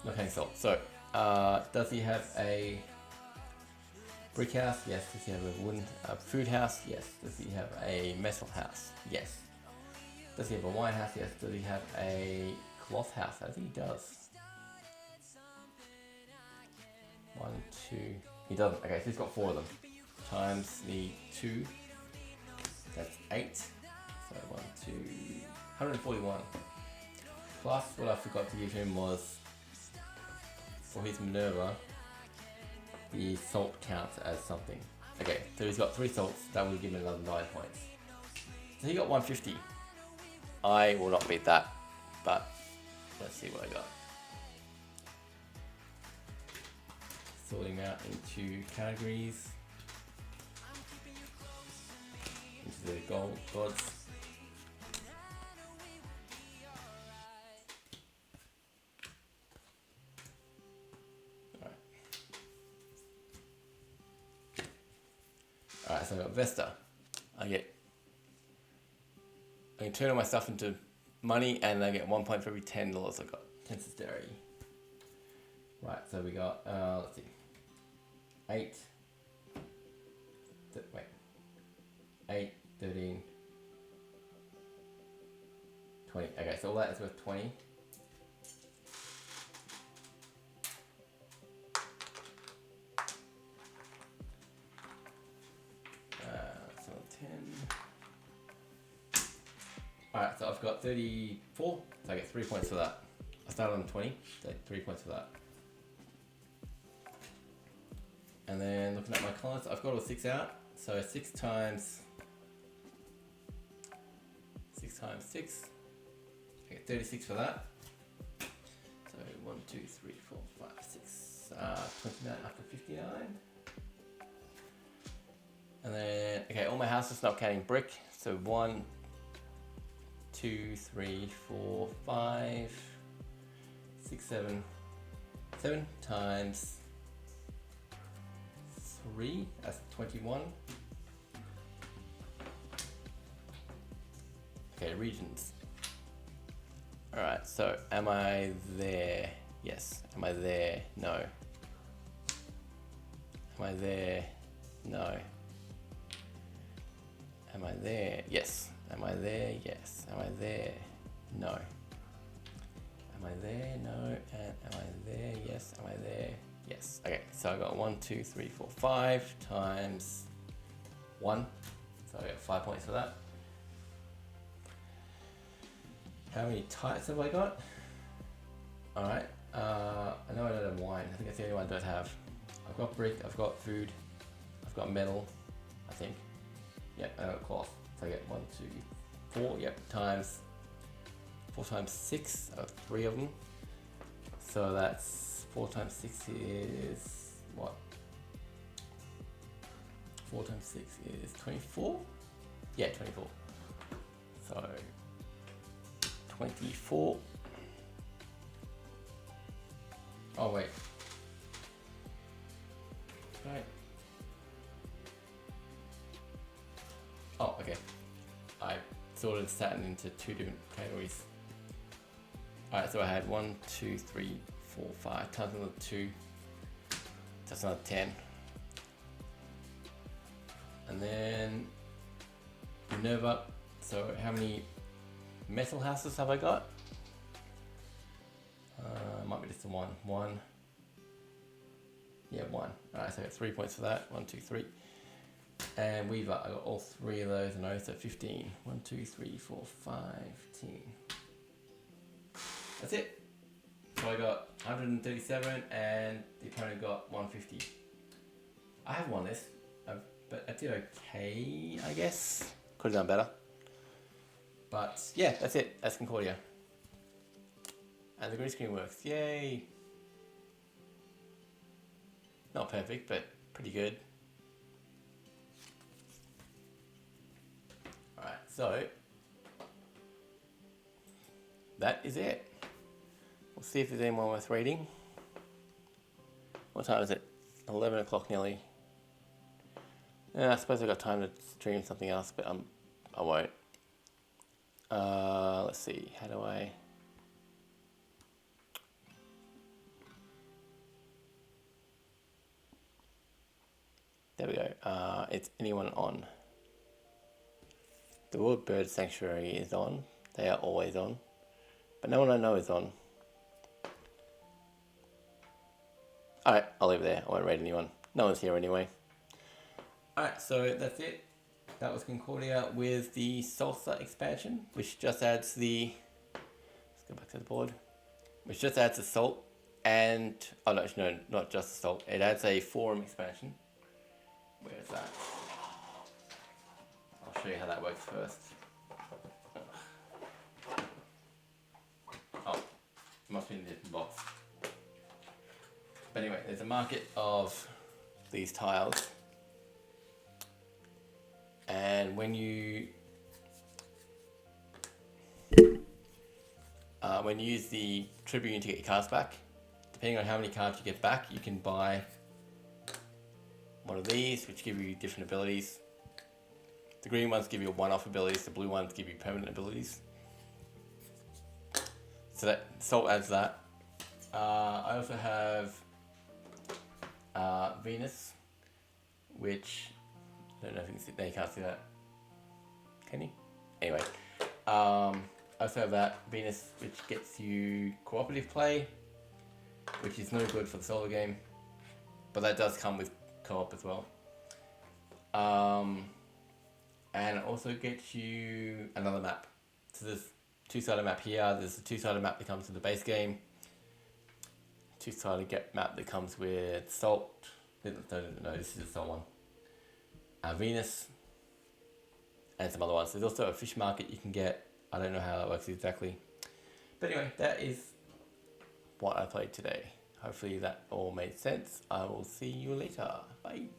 not counting salt. So, does he have a brick house? Yes. Does he have a wooden food house? Yes. Does he have a metal house? Yes. Does he have a wine house? Yes. Does he have a cloth house? I think he does. 1, 2. He doesn't. Okay, so he's got 4 of them. Times the 2. That's 8. So 1, 2, 141. Plus, what I forgot to give him was, for his Minerva, the salt counts as something. Okay, so he's got 3 salts, that will give him another 9 points. So he got 150. I will not beat that, but let's see what I got. Sorting out into categories, into the gods. Alright, so I got Vesta. I can turn all my stuff into money and I get 1 point for every $10 I got. Tensis Dairy. Right, so we got, let's see, 8, 13, 20. Okay, so all that is worth 20. Alright, so I've got 34, so I get 3 points for that. I started on 20, so 3 points for that. And then looking at my columns, I've got all 6 out, so 6 times 6, I get 36 for that. So 1, 2, 3, 4, 5, 6, 29 up to 59. And then, okay, all my houses not counting brick, so 1, 2, 3, 4, 5, 6, 7 times 3, that's 21. Okay, regions. Alright, so am I there? Yes. Am I there? No. Am I there? No. Am I there? Yes. Am I there? Yes. Am I there? No. Am I there? No. And am I there? Yes. Am I there? Yes. Okay, so I got 1, 2, 3, 4, 5 times 1. So I got 5 points for that. How many types have I got? Alright, I know I don't have wine. I think that's the only one I don't have. I've got brick, I've got food, I've got metal, I think. Yep, I got cloth. So I get 1, 2, 4, yep, times 4 times 6, I got 3 of them. So that's 4 times 6 is what? 4 times 6 is 24? Yeah, 24. So 24. Oh wait. Right. Oh, okay. I sorted Saturn into 2 different categories. Alright, so I had 1, 2, 3, 4, 5 times another 2. That's another 10. And then Minerva. So how many metal houses have I got? Might be just the one. One. Yeah, 1. Alright, so I got 3 points for that. 1, 2, 3. And Weaver, I got all 3 of those, and I so 15. 1, 2, 3, 4, 5, 10. That's it. So I got 137, and the opponent got 150. I have won this, but I did okay, I guess. Could have done better. But yeah, that's it. That's Concordia. And the green screen works. Yay! Not perfect, but pretty good. Alright, so that is it. We'll see if there's anyone worth reading. What time is it? 11 o'clock nearly. Yeah, I suppose I've got time to stream something else, but I won't. Let's see, how do I... There we go. It's anyone on. The World Bird Sanctuary is on. They are always on. But no one I know is on. Alright, I'll leave it there. I won't read anyone. No one's here anyway. Alright, so that's it. That was Concordia with the Salsa expansion, which just adds the... Let's go back to the board. Which just adds the salt and... Oh no, not just the salt. It adds a forum expansion. Where is that? I'll show you how that works first. Oh, it must be in a different box. But anyway, there's a market of these tiles. And when you use the Tribune to get your cards back, depending on how many cards you get back, you can buy one of these, which give you different abilities. The green ones give you one-off abilities, the blue ones give you permanent abilities. So that salt adds that. I also have Venus, which I don't know if you can see. No, you can't see that. Can you? Anyway, I also have that Venus, which gets you cooperative play, which is no good for the solo game, but that does come with co-op as well. And it also gets you another map. So there's two-sided map here. There's a two-sided map that comes with the base game. Two-sided map that comes with salt. No, this is the salt one. Venus, and some other ones. There's also a fish market you can get. I don't know how that works exactly. But anyway, that is what I played today. Hopefully that all made sense. I will see you later. Bye.